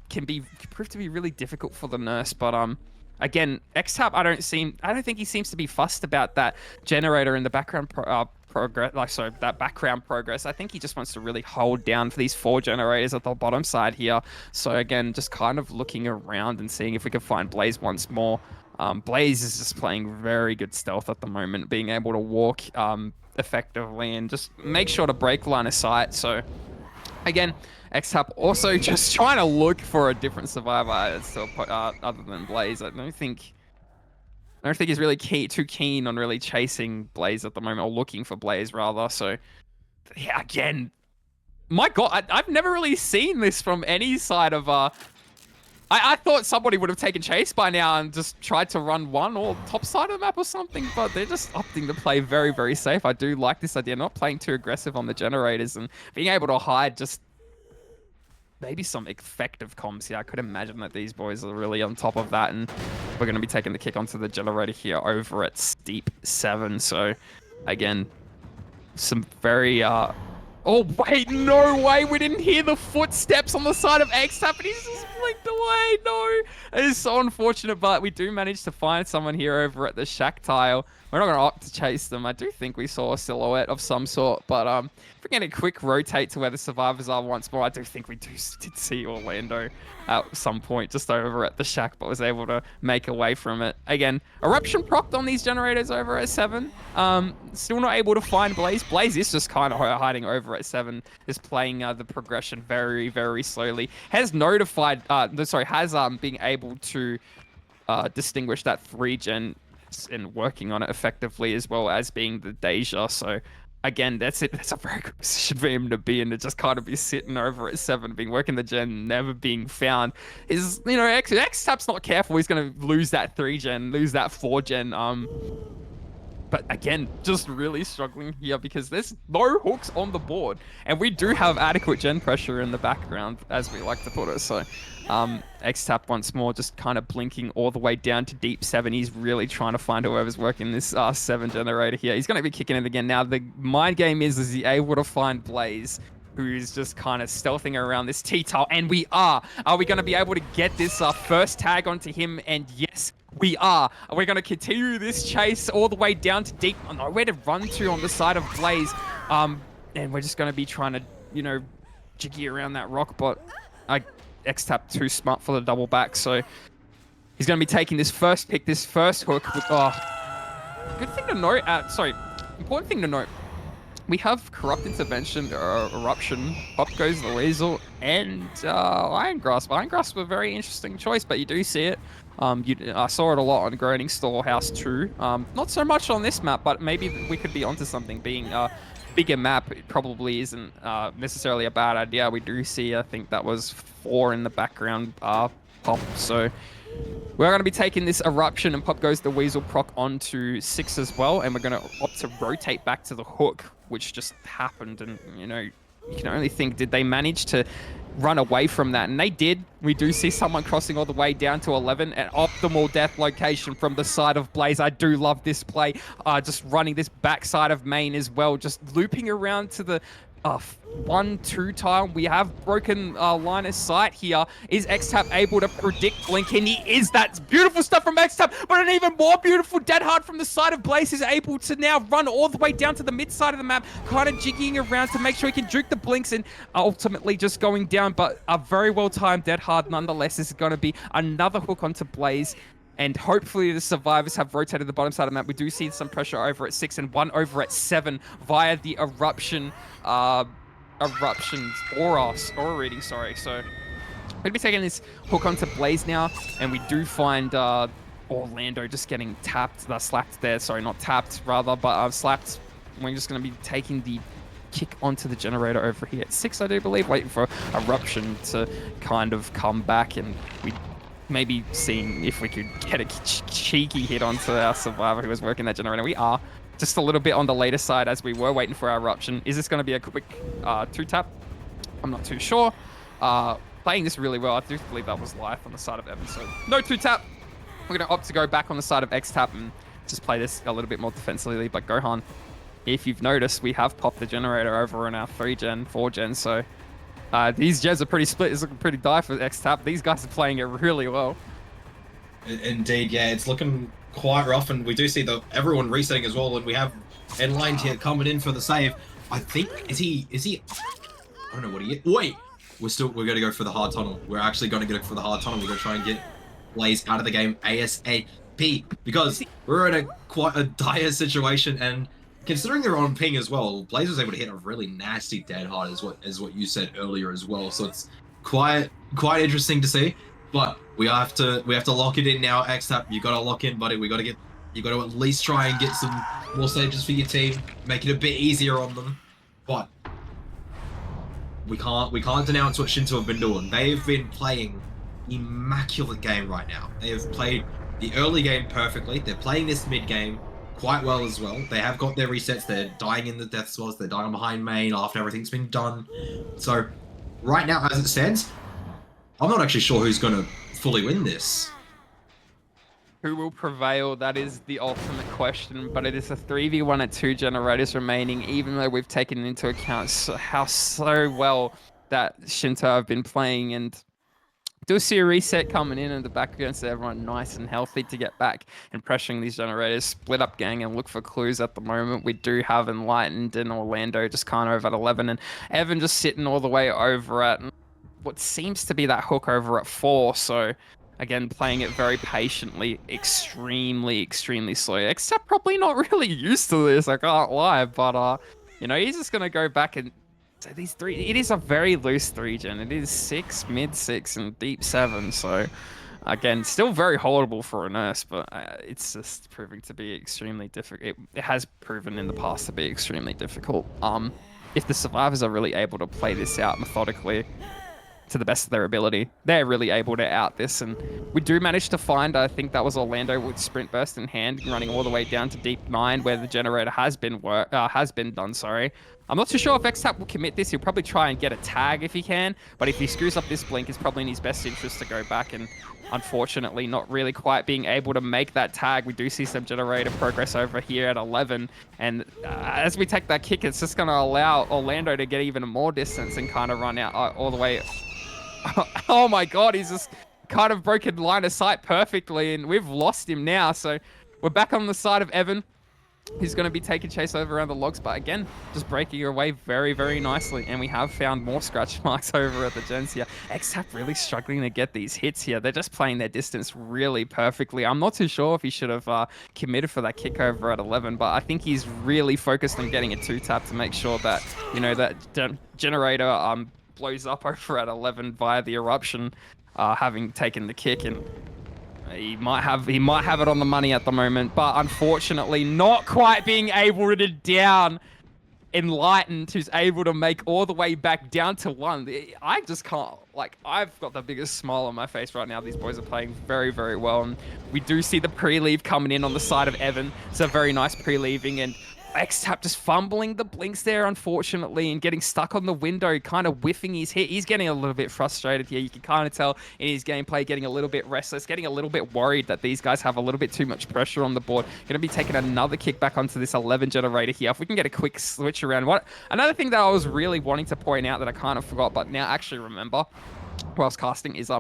prove to be really difficult for the Nurse, but again, XTAP, I don't think he seems to be fussed about that generator in the background progress, that background progress. I think he just wants to really hold down for these 4 generators at the bottom side here. So again, just kind of looking around and seeing if we can find Blaze once more. Blaze is just playing very good stealth at the moment, being able to walk effectively and just make sure to break line of sight. So again, XTAP also just trying to look for a different survivor other than Blaze. I don't think he's really too keen on really chasing Blaze at the moment, or looking for Blaze rather. So yeah, again, my God, I've never really seen this from any side of I thought somebody would have taken chase by now and just tried to run one or top side of the map or something, but they're just opting to play very, very safe. I do like this idea, not playing too aggressive on the generators and being able to hide just maybe some effective comms here. I could imagine that these boys are really on top of that, and we're going to be taking the kick onto the generator here over at Steep 7. So, again, some very oh wait, no way, we didn't hear the footsteps on the side of X-Tap and he's just blinked away. No, it is so unfortunate, but we do manage to find someone here over at the shack tile. We're not going to opt to chase them. I do think we saw a silhouette of some sort, but if we're going to quick rotate to where the survivors are once more, I do think we did see Orlando at some point just over at the shack, but was able to make away from it. Again, eruption procced on these generators over at 7. Still not able to find Blaze. Blaze is just kind of hiding over at 7, is playing the progression very, very slowly. Has notified, has been able to distinguish that 3-gen and working on it effectively, as well as being the Deja. So again, that's it. That's a very good position for him to be in, to just kind of be sitting over at 7, being working the gen, never being found. Is, you know, X-Tap's not careful, he's going to lose that 3-gen, lose that 4-gen. But again, just really struggling here because there's no hooks on the board. And we do have adequate gen pressure in the background, as we like to put it. So X-Tap once more, just kind of blinking all the way down to deep 7. He's really trying to find whoever's working this 7 generator here. He's going to be kicking it again. Now, the mind game is he able to find Blaze, who's just kind of stealthing around this T-tile? And we are. Are we going to be able to get this first tag onto him? And yes, we are. We're going to continue this chase all the way down to deep. Nowhere to run to on the side of Blaze. And we're just going to be trying to, you know, jiggy around that rock. But X-Tap too smart for the double back. So he's going to be taking this first pick, this first hook. With, good thing to note. Important thing to note. We have Corrupt Intervention, Eruption, Pop Goes the Weasel, and Iron Grasp. Iron Grasp was a very interesting choice, but you do see it. I saw it a lot on Groaning Storehouse 2. Not so much on this map, but maybe we could be onto something. Being a bigger map, it probably isn't necessarily a bad idea. We do see, I think that was 4 in the background pop, so we're going to be taking this Eruption and Pop Goes the Weasel proc onto 6 as well, and we're going to opt to rotate back to the hook, which just happened. And, you know, you can only think, did they manage to run away from that? And they did. We do see someone crossing all the way down to 11, an optimal death location from the side of Blaze. I do love this play. Just running this backside of main as well, just looping around to the 1-2 time. We have broken line of sight here. Is X-Tap able to predict Blink? And he is. That's beautiful stuff from X-Tap, but an even more beautiful Dead Hard from the side of Blaze is able to now run all the way down to the mid side of the map, kind of jigging around to make sure he can juke the Blinks and ultimately just going down. But a very well timed Dead Hard nonetheless. This is going to be another hook onto Blaze. And hopefully the survivors have rotated the bottom side of the map. We do see some pressure over at 6 and 1 over at 7 via the Eruption aura reading, sorry. So we're going to be taking this hook onto Blaze now, and we do find Orlando just getting tapped, slapped there. Sorry, not tapped, rather, but slapped. We're just going to be taking the kick onto the generator over here at 6, I do believe, waiting for Eruption to kind of come back, and we maybe seeing if we could get a cheeky hit onto our survivor who was working that generator. We are just a little bit on the later side as we were waiting for our Eruption. Is this going to be a quick 2-tap? I'm not too sure. Playing this really well. I do believe that was live on the side of Evan, so no 2-tap. We're going to opt to go back on the side of X-Tap and just play this a little bit more defensively. But Gohan, if you've noticed, we have popped the generator over on our 3-gen, 4-gen, so these gens are pretty split. It's looking pretty dire for X-Tap. These guys are playing it really well. Indeed, yeah, it's looking quite rough, and we do see everyone resetting as well, and we have Enlined here coming in for the save. I think, is he, I don't know what he is. Wait, we're going to go for the hard tunnel. We're actually going to go for the hard tunnel. We're going to try and get Blaze out of the game ASAP, because we're in quite a dire situation, and considering they're on ping as well, Blaze was able to hit a really nasty Dead Hard, is what you said earlier as well. So it's quite interesting to see. But we have to lock it in now. X-Tap, you gotta lock in, buddy. You gotta at least try and get some more stages for your team, make it a bit easier on them. But we can't denounce what Shinto have been doing. They've been playing immaculate game right now. They have played the early game perfectly. They're playing this mid game quite well as well. They have got their resets. They're dying in the death spots. They're dying behind main after everything's been done. So right now, as it stands, I'm not actually sure who's going to fully win this. Who will prevail? That is the ultimate question, but it is a 3v1 at 2 generators remaining, even though we've taken into account how so well that Shinto have been playing, and do see a reset coming in the back against everyone nice and healthy to get back and pressuring these generators. Split up gang and look for clues at the moment. We do have Enlightened and Orlando just kind of over at 11, and Evan just sitting all the way over at what seems to be that hook over at 4, so again, playing it very patiently, extremely slow. Except probably not really used to this, I can't lie. But, you know, he's just going to go back and... So these three... It is a very loose 3-gen. It is 6, mid 6, and deep 7. So, again, still very holdable for a nurse, but it's just proving to be extremely difficult. It has proven in the past to be extremely difficult. If the survivors are really able to play this out methodically, to the best of their ability, they're really able to out this, and we do manage to find, I think that was Orlando with sprint burst in hand, running all the way down to deep 9 where the generator has been done. Sorry, I'm not too sure if XTAP will commit this. He'll probably try and get a tag if he can, but if he screws up this blink, it's probably in his best interest to go back, and unfortunately not really quite being able to make that tag. We do see some generator progress over here at 11, and as we take that kick, it's just going to allow Orlando to get even more distance and kind of run out all the way. Oh my god, he's just kind of broken line of sight perfectly, and we've lost him now. So we're back on the side of Evan, who's going to be taking chase over around the logs, but again, just breaking away very nicely. And we have found more scratch marks over at the gens here. XTAP really struggling to get these hits here. They're just playing their distance really perfectly. I'm not too sure if he should have committed for that kick over at 11, but I think he's really focused on getting a 2-tap to make sure that, you know, that generator blows up over at 11 via the eruption, having taken the kick, and he might have it on the money at the moment, but unfortunately not quite being able to down Enlightened, who's able to make all the way back down to 1. I just can't, like, I've got the biggest smile on my face right now. These boys are playing very well, and we do see the pre-leave coming in on the side of Evan. So very nice pre-leaving, and XTAP just fumbling the blinks there, unfortunately, and getting stuck on the window, kind of whiffing his hit. He's getting a little bit frustrated here. You can kind of tell in his gameplay, getting a little bit restless, getting a little bit worried that these guys have a little bit too much pressure on the board. Going to be taking another kick back onto this 11 generator here. If we can get a quick switch around. Another thing that I was really wanting to point out that I kind of forgot, but now actually remember whilst casting is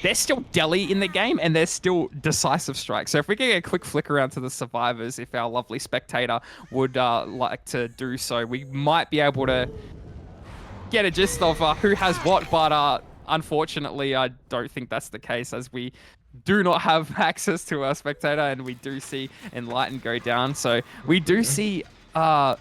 there's still Delhi in the game, and there's still decisive strike. So if we can get a quick flick around to the survivors, if our lovely spectator would like to do so, we might be able to get a gist of who has what, but unfortunately, I don't think that's the case, as we do not have access to our spectator, and we do see Enlightened go down. So we do see, well,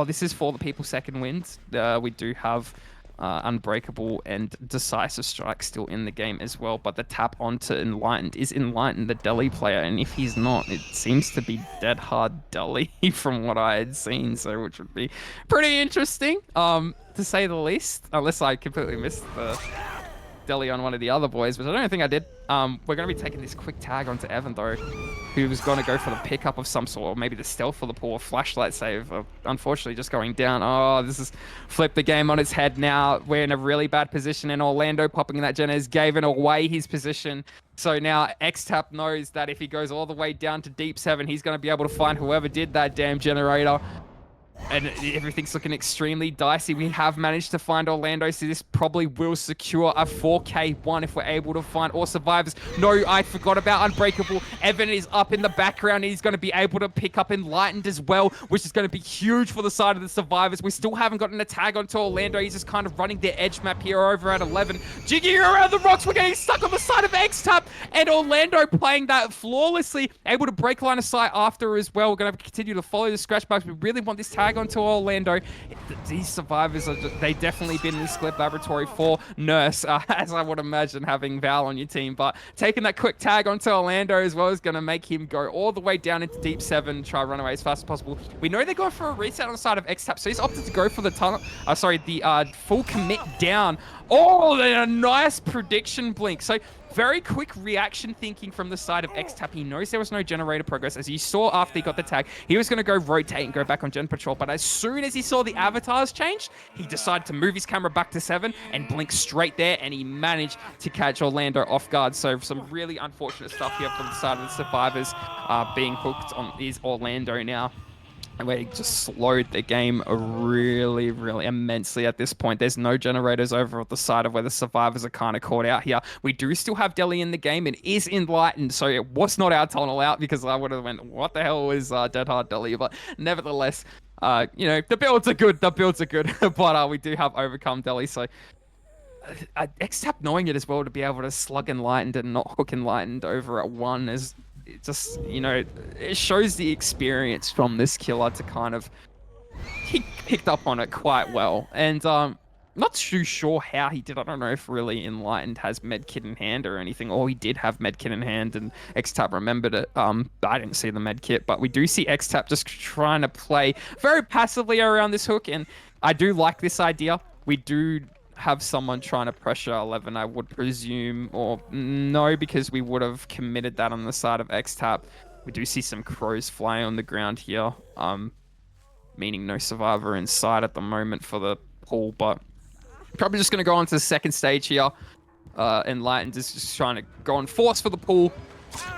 this is for the people's second wins. We do have Unbreakable and Decisive Strike still in the game as well, but the tap onto Enlightened is Enlightened the Delhi player, and if he's not, it seems to be dead hard Delhi from what I had seen, so which would be pretty interesting, to say the least, unless I completely missed the Delhi on one of the other boys, but I don't think I did. We're going to be taking this quick tag onto Evan, though, who was going to go for the pickup of some sort, or maybe the stealth for the poor flashlight save. Unfortunately, just going down. Oh, this has flipped the game on its head now. We're in a really bad position, and Orlando popping that gen has given away his position. So now XTAP knows that if he goes all the way down to deep 7, he's going to be able to find whoever did that damn generator. And everything's looking extremely dicey. We have managed to find Orlando, so this probably will secure a 4K1 if we're able to find all survivors. No, I forgot about Unbreakable. Evan is up in the background. He's going to be able to pick up Enlightened as well, which is going to be huge for the side of the survivors. We still haven't gotten a tag onto Orlando. He's just kind of running their edge map here over at 11. Jigging around the rocks. We're getting stuck on the side of XTAP, and Orlando playing that flawlessly, able to break line of sight after as well. We're going to continue to follow the scratch marks. We really want this tag tag onto Orlando. These survivors are they definitely been in this clip laboratory for Nurse, as I would imagine having Val on your team. But taking that quick tag onto Orlando as well is going to make him go all the way down into deep 7, try run away as fast as possible. We know they're going for a reset on the side of X-Tap, so he's opted to go for the tunnel. Sorry, the full commit down. Oh, a nice prediction blink. So very quick reaction thinking from the side of X-Tap. He knows there was no generator progress. As you saw after he got the tag, he was going to go rotate and go back on Gen Patrol. But as soon as he saw the avatars change, he decided to move his camera back to 7 and blink straight there. And he managed to catch Orlando off guard. So some really unfortunate stuff here from the side of the survivors. Being hooked on is Orlando now. And we just slowed the game really, really immensely at this point. There's no generators over at the side of where the survivors are kind of caught out here. We do still have Delhi in the game. It is enlightened, so it was not our tunnel out because I would have went, what the hell is Dead Hard Delhi? But nevertheless, the builds are good. The builds are good. But we do have overcome Delhi, so X-Tap knowing it as well to be able to slug Enlightened and not hook Enlightened over at 1 is it just, it shows the experience from this killer to kind of, he picked up on it quite well. And not too sure how he did. I don't know if really Enlightened has medkit in hand or anything, or he did have medkit in hand and X-Tap remembered it. I didn't see the medkit, but we do see X-Tap just trying to play very passively around this hook, and I do like this idea. We do have someone trying to pressure 11, I would presume, or no, because we would have committed that on the side of X-Tap. We do see some crows flying on the ground here, meaning no survivor inside at the moment for the pool, but probably just going to go on to the second stage here. Enlightened is just trying to go on force for the pool.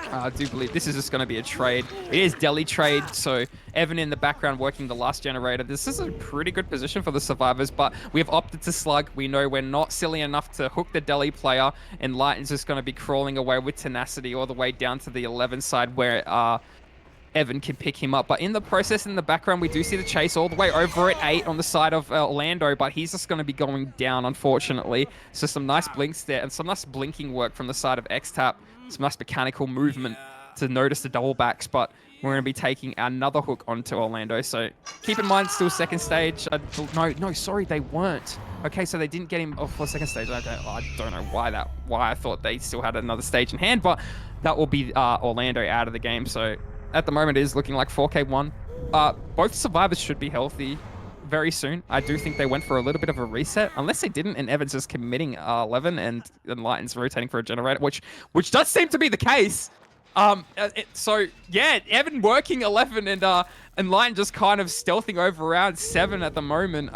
I do believe this is just going to be a trade. It is Delhi trade, so Evan in the background working the last generator. This is a pretty good position for the survivors, but we've opted to slug. We know we're not silly enough to hook the Delhi player. Enlightened's just going to be crawling away with tenacity all the way down to the 11 side where Evan can pick him up. But in the process, in the background, we do see the chase all the way over at 8 on the side of Orlando, but he's just going to be going down, unfortunately. So some nice blinks there and some nice blinking work from the side of X-Tap. Some nice mechanical movement to notice the double backs, but we're going to be taking another hook onto Orlando. So keep in mind, still second stage. No, sorry, they weren't. Okay, so they didn't get him off for second stage. I don't know why I thought they still had another stage in hand, but that will be Orlando out of the game. So at the moment, it is looking like 4K1. Both survivors should be healthy very soon. I do think they went for a little bit of a reset, unless they didn't, and Evan's just committing 11 and Enlightened's rotating for a generator, which does seem to be the case. So yeah, Evan working 11 and Enlightened just kind of stealthing over around 7 at the moment.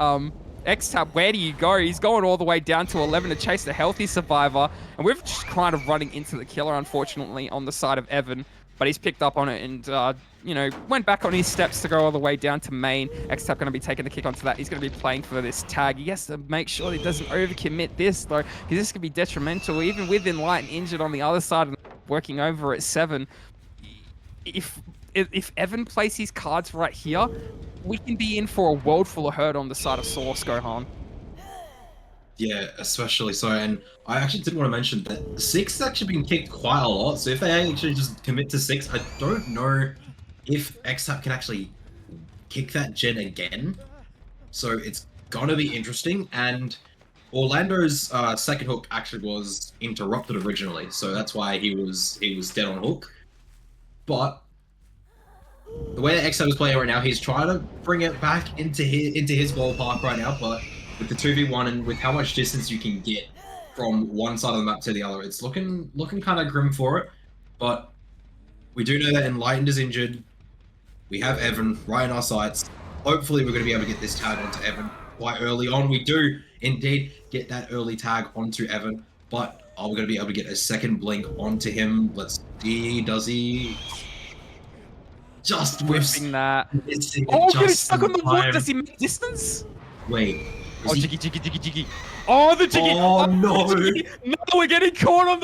X-Tap, where do you go? He's going all the way down to 11 to chase the healthy survivor, and we're just kind of running into the killer, unfortunately, on the side of Evan. But he's picked up on it and, went back on his steps to go all the way down to main. X-Tap going to be taking the kick onto that. He's going to be playing for this tag. He has to make sure he doesn't overcommit this, though, because this could be detrimental. Even with Enlightened injured on the other side and working over at 7, if Evan plays his cards right here, we can be in for a world full of hurt on the side of Source, Gohan. Yeah, especially so. And I actually did want to mention that 6 has actually been kicked quite a lot. So if they actually just commit to 6, I don't know if X-Tap can actually kick that gen again. So it's gonna be interesting. And Orlando's second hook actually was interrupted originally, so that's why he was dead on hook. But the way that X-Tap is playing right now, he's trying to bring it back into his ballpark right now, but with the 2v1 and with how much distance you can get from one side of the map to the other, it's looking kind of grim for it. But we do know that Enlightened is injured. We have Evan right in our sights. Hopefully we're going to be able to get this tag onto Evan quite early on. We do indeed get that early tag onto Evan, but are we going to be able to get a second blink onto him? Let's see, does he? Just whiffing that. Oh, getting stuck on the wood. Does he make distance? Wait. Oh, jiggy. Oh, the jiggy. Oh, no. No, we're getting caught on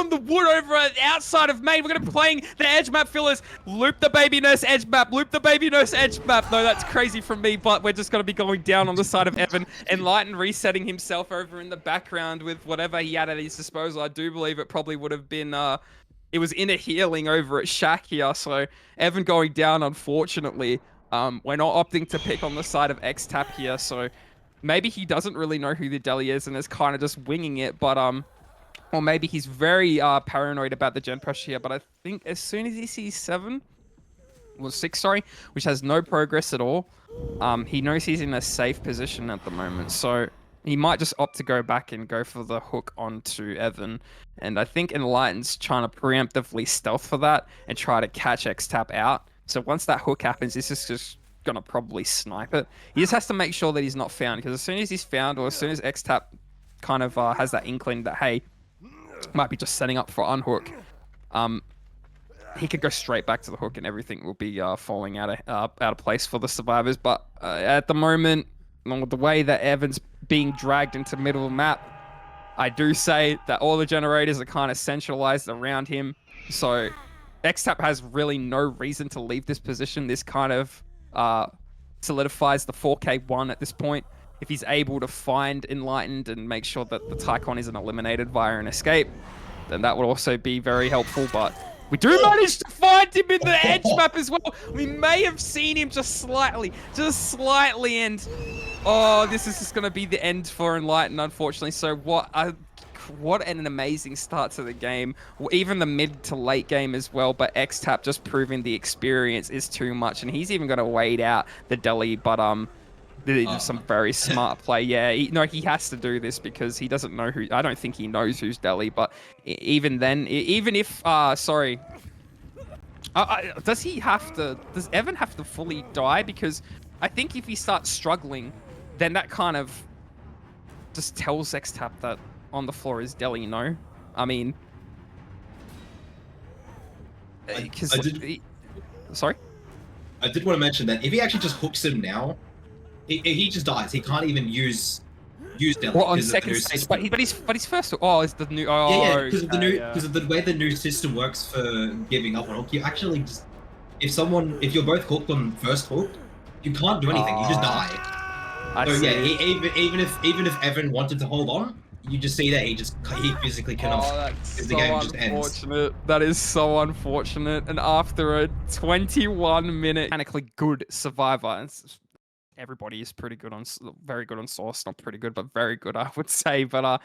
the wood over outside of main. We're going to be playing the edge map fillers. Loop the baby nurse edge map. No, that's crazy from me, but we're just going to be going down on the side of Evan. Enlightened resetting himself over in the background with whatever he had at his disposal. I do believe it probably would have been it was inner healing over at Shaq here. So Evan going down, unfortunately. We're not opting to pick on the side of X-Tap here, so maybe he doesn't really know who the Deli is and is kind of just winging it, but or maybe he's very paranoid about the gen pressure here. But I think as soon as he sees 7, well 6, sorry, which has no progress at all, he knows he's in a safe position at the moment. So he might just opt to go back and go for the hook onto Evan. And I think Enlighten's trying to preemptively stealth for that and try to catch X-Tap out. So once that hook happens, this is just gonna probably snipe it. He just has to make sure that he's not found, because as soon as he's found, or as soon as X-Tap kind of has that inkling that, hey, might be just setting up for unhook, he could go straight back to the hook and everything will be falling out of place for the survivors. But at the moment, with the way that Evan's being dragged into the middle of the map, I do say that all the generators are kind of centralized around him. So X-Tap has really no reason to leave this position. This kind of solidifies the 4K1 at this point. If he's able to find Enlightened and make sure that the Tycon isn't eliminated via an escape, then that would also be very helpful. But we do manage to find him in the edge map as well. We may have seen him just slightly, and oh, this is just going to be the end for Enlighten, unfortunately. So what an amazing start to the game. Even the mid to late game as well, but X-Tap just proving the experience is too much, and he's even going to wait out the Deli, but some very smart play. Yeah, he has to do this because he doesn't know who. I don't think he knows who's Deli, but even then, even if sorry, does he have to? Does Evan have to fully die? Because I think if he starts struggling, then that kind of just tells X-Tap that on the floor is Deli. No, I mean, because sorry. I did want to mention that if he actually just hooks him now, he just dies. He can't even use Deli. Well, on second stage, but he's first. Oh, it's the new. Oh, yeah, because of the new, because of the way the new system works for giving up on hook. You actually just, if you're both hooked on first hook, you can't do anything. You just die. So yeah, even if Evan wanted to hold on, you just see that he physically cannot. Oh, that's so unfortunate. That is so unfortunate. And after a 21-minute mechanically good survivor. Everybody is very good on Source, not pretty good, but very good, I would say. But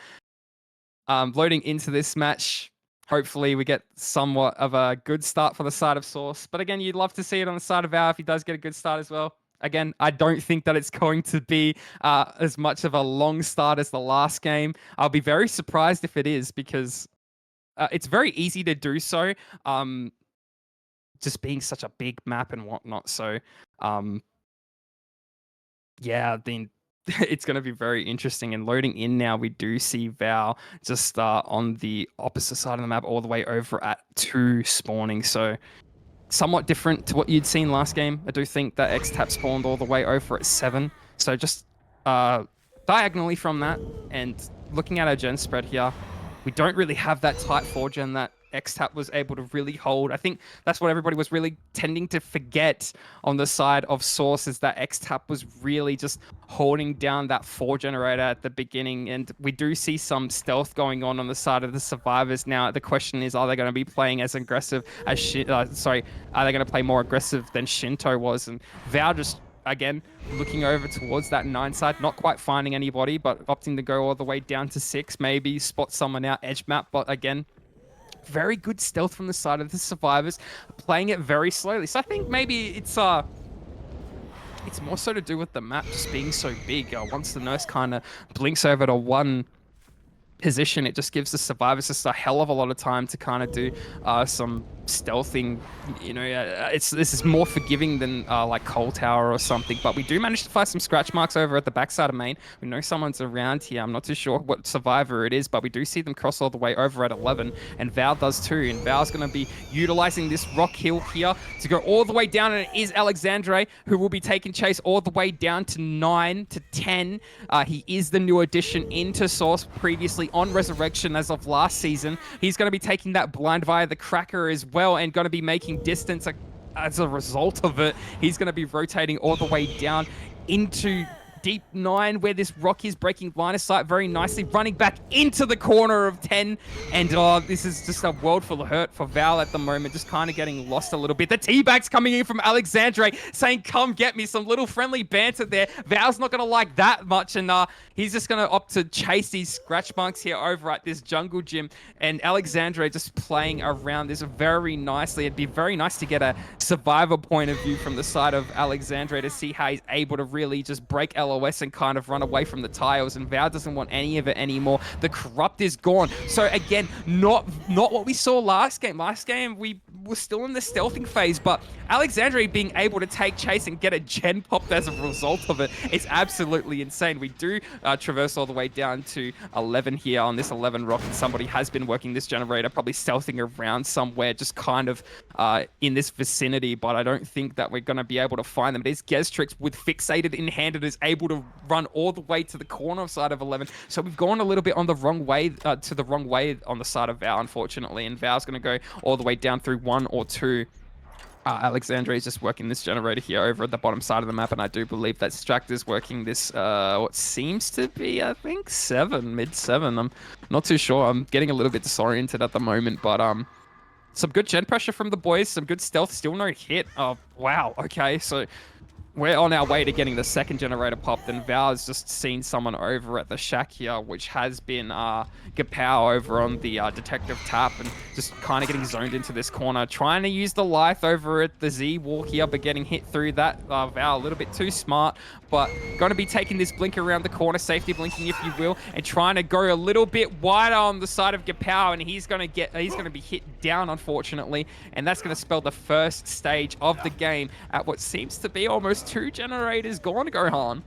loading into this match, hopefully we get somewhat of a good start for the side of Source. But again, you'd love to see it on the side of Val if he does get a good start as well. Again, I don't think that it's going to be as much of a long start as the last game. I'll be very surprised if it is, because it's very easy to do so, just being such a big map and whatnot. So yeah, then it's going to be very interesting. And loading in now, we do see Val just on the opposite side of the map, all the way over at 2 spawning. So somewhat different to what you'd seen last game. I do think that X-Tap spawned all the way over at 7. So just diagonally from that, and looking at our gen spread here, we don't really have that tight 4 gen that X-Tap was able to really hold. I think that's what everybody was really tending to forget on the side of Source, is that X-Tap was really just holding down that 4 generator at the beginning. And we do see some stealth going on the side of the survivors. Now, the question is, are they going to be playing as aggressive as are they going to play more aggressive than Shinto was? And Val just, again, looking over towards that 9 side, not quite finding anybody, but opting to go all the way down to 6, maybe spot someone out edge map. But again, very good stealth from the side of the survivors, playing it very slowly. So I think maybe it's more so to do with the map just being so big. Once the nurse kind of blinks over to one position, it just gives the survivors just a hell of a lot of time to kind of do some stealthing. This is more forgiving than like Coal Tower or something. But we do manage to find some scratch marks over at the backside of main. We know someone's around here. I'm not too sure what survivor it is, but we do see them cross all the way over at 11, and Val does too. And Val's going to be utilizing this rock hill here to go all the way down, and it is Alexandre who will be taking chase all the way down to 9 to 10. He is the new addition into Source, previously on Resurrection as of last season. He's going to be taking that blind via the Cracker as well, and going to be making distance as a result of it. He's going to be rotating all the way down into deep 9 where this rock is, breaking line of sight very nicely, running back into the corner of 10. And this is just a world full of hurt for Val at the moment, just kind of getting lost a little bit. The teabag's coming in from Alexandre saying, come get me. Some little friendly banter there. Val's not going to like that much, and he's just going to opt to chase these scratch marks here over at this jungle gym. And Alexandre just playing around this very nicely. It'd be very nice to get a survivor point of view from the side of Alexandre to see how he's able to really just break LOS and kind of run away from the tiles. And Val doesn't want any of it anymore. The corrupt is gone. So again, not what we saw last game. Last game, we were still in the stealthing phase, but Alexandre being able to take chase and get a gen popped as a result of it is absolutely insane. We do traverse all the way down to 11 here on this 11 rock, and somebody has been working this generator, probably stealthing around somewhere, just kind of in this vicinity, but I don't think that we're going to be able to find them. It is Geztrix with Fixated in hand and is able to run all the way to the corner side of 11. So we've gone a little bit on the wrong way, to the wrong way on the side of Val, unfortunately, and Val's going to go all the way down through 1 or 2. Alexandre is just working this generator here over at the bottom side of the map, and I do believe that Stract is working this, what seems to be, I think, 7, mid-7. I'm not too sure. I'm getting a little bit disoriented at the moment, but some good gen pressure from the boys, some good stealth, still no hit. Oh, wow, okay, so we're on our way to getting the second generator popped, and Val has just seen someone over at the shack here, which has been Gapow over on the detective tap, and just kind of getting zoned into this corner, trying to use the Lithe over at the Z wall here, but getting hit through that. Val a little bit too smart, but going to be taking this blink around the corner, safety blinking if you will, and trying to go a little bit wider on the side of Gapow, and he's going to be hit down, unfortunately, and that's going to spell the first stage of the game at what seems to be almost 2 generators gone, Gohan.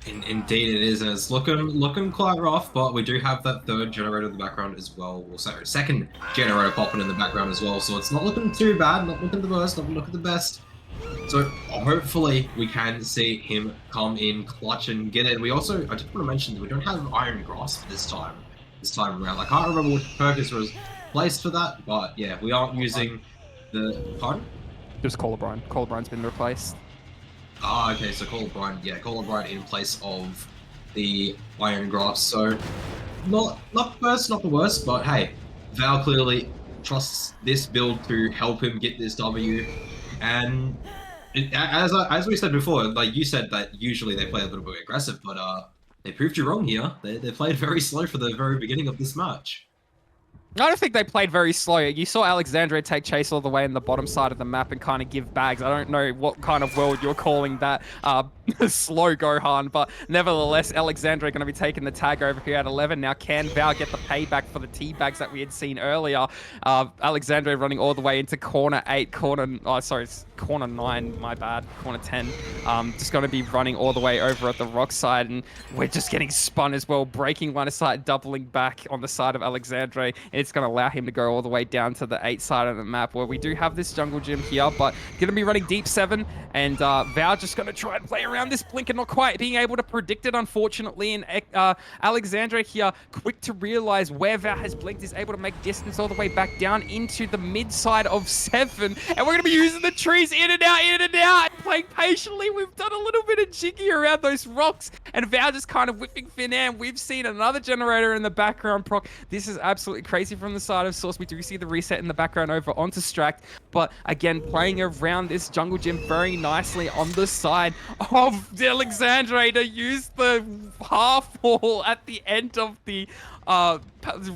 Indeed it is, and it's looking quite rough, but we do have that third generator in the background as well. Well, sorry, second generator popping in the background as well, so it's not looking too bad, not looking the worst, not looking the best. So hopefully we can see him come in clutch and get it. We also, I just want to mention that we don't have Iron Grasp this time around. I can't remember which purpose was placed for that, but yeah, we aren't using the, pardon? Just Colibri. Colibrine's been replaced. Ah, okay, so Colibri in place of the Iron Grasp. So not the first, not the worst, but hey, Val clearly trusts this build to help him get this W. And as we said before, like you said that usually they play a little bit aggressive, but they proved you wrong here. They played very slow for the very beginning of this match. I don't think they played very slow. You saw Alexandre take chase all the way in the bottom side of the map and kind of give bags. I don't know what kind of world you're calling that slow, Gohan, but nevertheless, Alexandre going to be taking the tag over here at 11. Now, can Val get the payback for the tea bags that we had seen earlier? Alexandre running all the way into corner 8, corner 9, my bad, corner 10. Just going to be running all the way over at the rock side, and we're just getting spun as well, breaking line of sight, doubling back on the side of Alexandre. It's going to allow him to go all the way down to the 8 side of the map, where we do have this jungle gym here, but going to be running deep 7, and Val just going to try and play around this blink and not quite being able to predict it, unfortunately. And Alexandre here, quick to realize where Val has blinked, is able to make distance all the way back down into the mid side of 7, and we're going to be using the trees in and out, playing patiently. We've done a little bit of jiggy around those rocks, and Val just kind of whipping thin air. We've seen another generator in the background proc. This is absolutely crazy from the side of Source. We do see the reset in the background over onto Stract, but again, playing around this jungle gym very nicely on the side of Alexandre to use the half wall at the end of the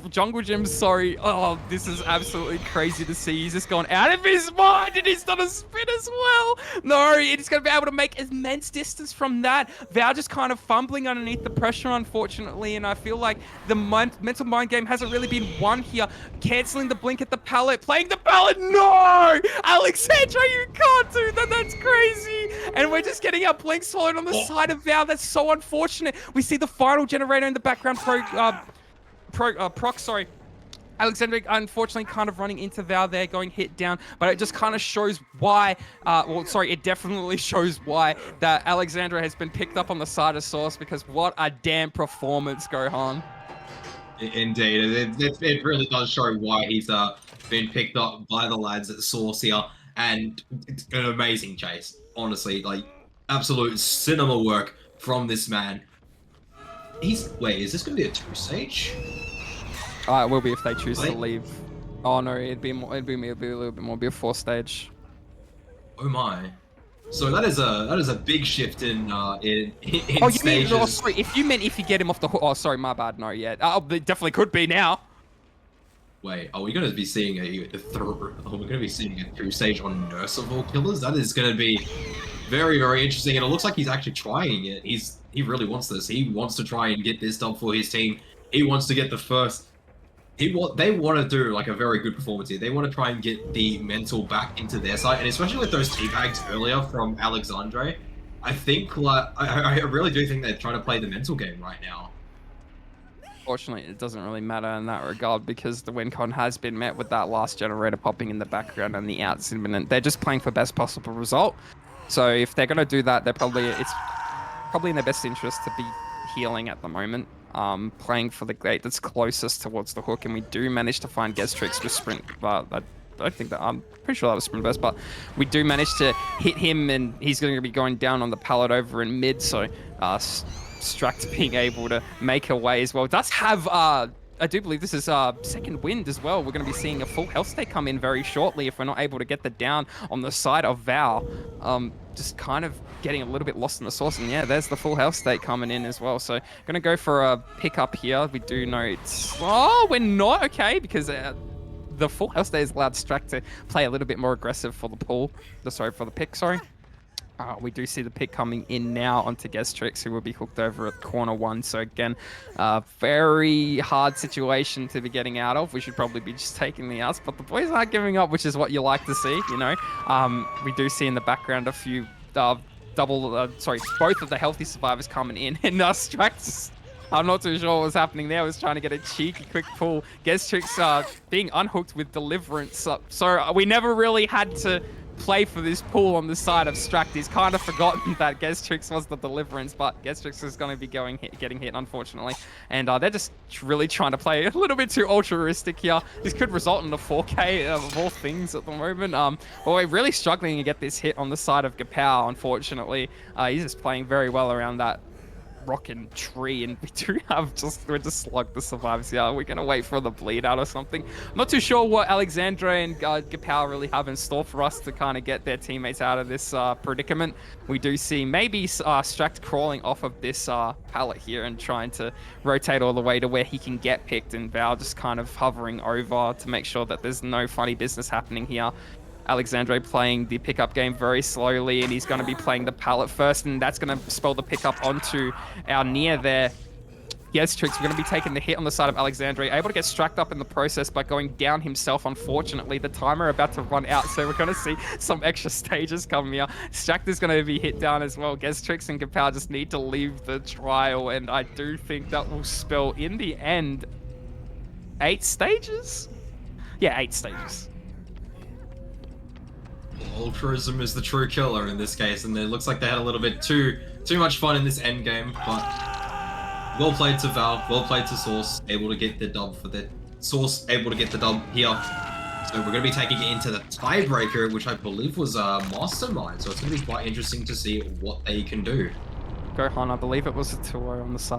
jungle gym. Sorry. Oh, this is absolutely crazy to see. He's just gone out of his mind, and he's done a spin as well. No, he's going to be able to make immense distance from that. Val just kind of fumbling underneath the pressure, unfortunately, and I feel like the mental mind game hasn't really been won here. Canceling the blink at the pallet, playing the pallet. No! Alexandra, you can't do that. That's crazy. And we're just getting our blink swallowed on the side of Val. That's so unfortunate. We see the final generator in the background, proc, sorry. Alexandre, unfortunately, kind of running into Val there, going hit down, but it just kind of shows why, it definitely shows why that Alexandre has been picked up on the side of Source, because what a damn performance, Gohan. Indeed, it really does show why he's been picked up by the lads at Source here, and it's an amazing chase. Honestly, like, absolute cinema work from this man. Wait, is this gonna be a 2-stage? It will be if they choose to Wait. leave. Oh no, it'd be more. It'd be a little bit more. It'd be a 4-stage. Oh my. So that is a big shift in Oh, you mean? Oh, stages. sorry. If you meant if you get him off the hook. Oh, sorry, my bad. No, yeah. It definitely could be now. Wait, are we gonna be seeing are we gonna be seeing a 2-stage on Nurse of all killers? That is gonna be very, very interesting, and it looks like he's actually trying it. He really wants this. He wants to try and get this done for his team. He wants to get the first. They want to do like a very good performance here. They want to try and get the mental back into their side, and especially with those teabags earlier from Alexandre. I think like I really do think they're trying to play the mental game right now. Fortunately, it doesn't really matter in that regard because the win con has been met with that last generator popping in the background and the out's imminent. They're just playing for best possible result. So if they're going to do that, it's probably in their best interest to be healing at the moment. Playing for the gate that's closest towards the hook, and we do manage to find Gestrix with sprint, but I don't think that, I'm pretty sure that was sprint burst, but we do manage to hit him, and he's going to be going down on the pallet over in mid, so Stract being able to make away as well. Does have, I do believe this is second wind as well. We're going to be seeing a full health state come in very shortly if we're not able to get the down on the side of Val. Just kind of getting a little bit lost in the sauce. And yeah, there's the full health state coming in as well. So going to go for a pickup here. We do know it's... Oh, we're not okay because the full health state has allowed Stract to play a little bit more aggressive for the pull. Sorry, for the pick, sorry. We do see the pick coming in now onto Gestrix, who will be hooked over at corner 1. So again, very hard situation to be getting out of. We should probably be just taking the outs, but the boys aren't giving up, which is what you like to see, you know. We do see in the background a few both of the healthy survivors coming in, and Strax, I'm not too sure what was happening there. I was trying to get a cheeky quick pull. Gestrix being unhooked with Deliverance. So we never really had to play for this pull on the side of Stract. He's kind of forgotten that Gestrix was the Deliverance, but Gestrix is going to be getting hit, unfortunately. And they're just really trying to play a little bit too altruistic here. This could result in a 4K of all things at the moment. Well, we're really struggling to get this hit on the side of Gapow, unfortunately. He's just playing very well around that rock and tree, and we're just slugged the survivors here. We're gonna wait for the bleed out or something. I'm not too sure what Alexandre and Gapow really have in store for us to kind of get their teammates out of this predicament. We do see maybe Stract crawling off of this pallet here and trying to rotate all the way to where he can get picked, and Val just kind of hovering over to make sure that there's no funny business happening here. Alexandre playing the pickup game very slowly, and he's going to be playing the pallet first, and that's going to spell the pickup onto our near there. Gestrix, we're going to be taking the hit on the side of Alexandre, able to get Stract up in the process by going down himself. Unfortunately, the timer about to run out, so we're going to see some extra stages coming here. Stract is going to be hit down as well. Gestrix and Gapow just need to leave the trial, and I do think that will spell, in the end, 8 stages? Yeah, 8 stages. Altruism is the true killer in this case, and it looks like they had a little bit too much fun in this end game, but well played to Val, well played to Source, able to get the dub for the Source, able to get the dub here. So we're going to be taking it into the tiebreaker, which I believe was Mastermind, so it's going to be quite interesting to see what they can do. Gohan, I believe it was a 2-0 on the side.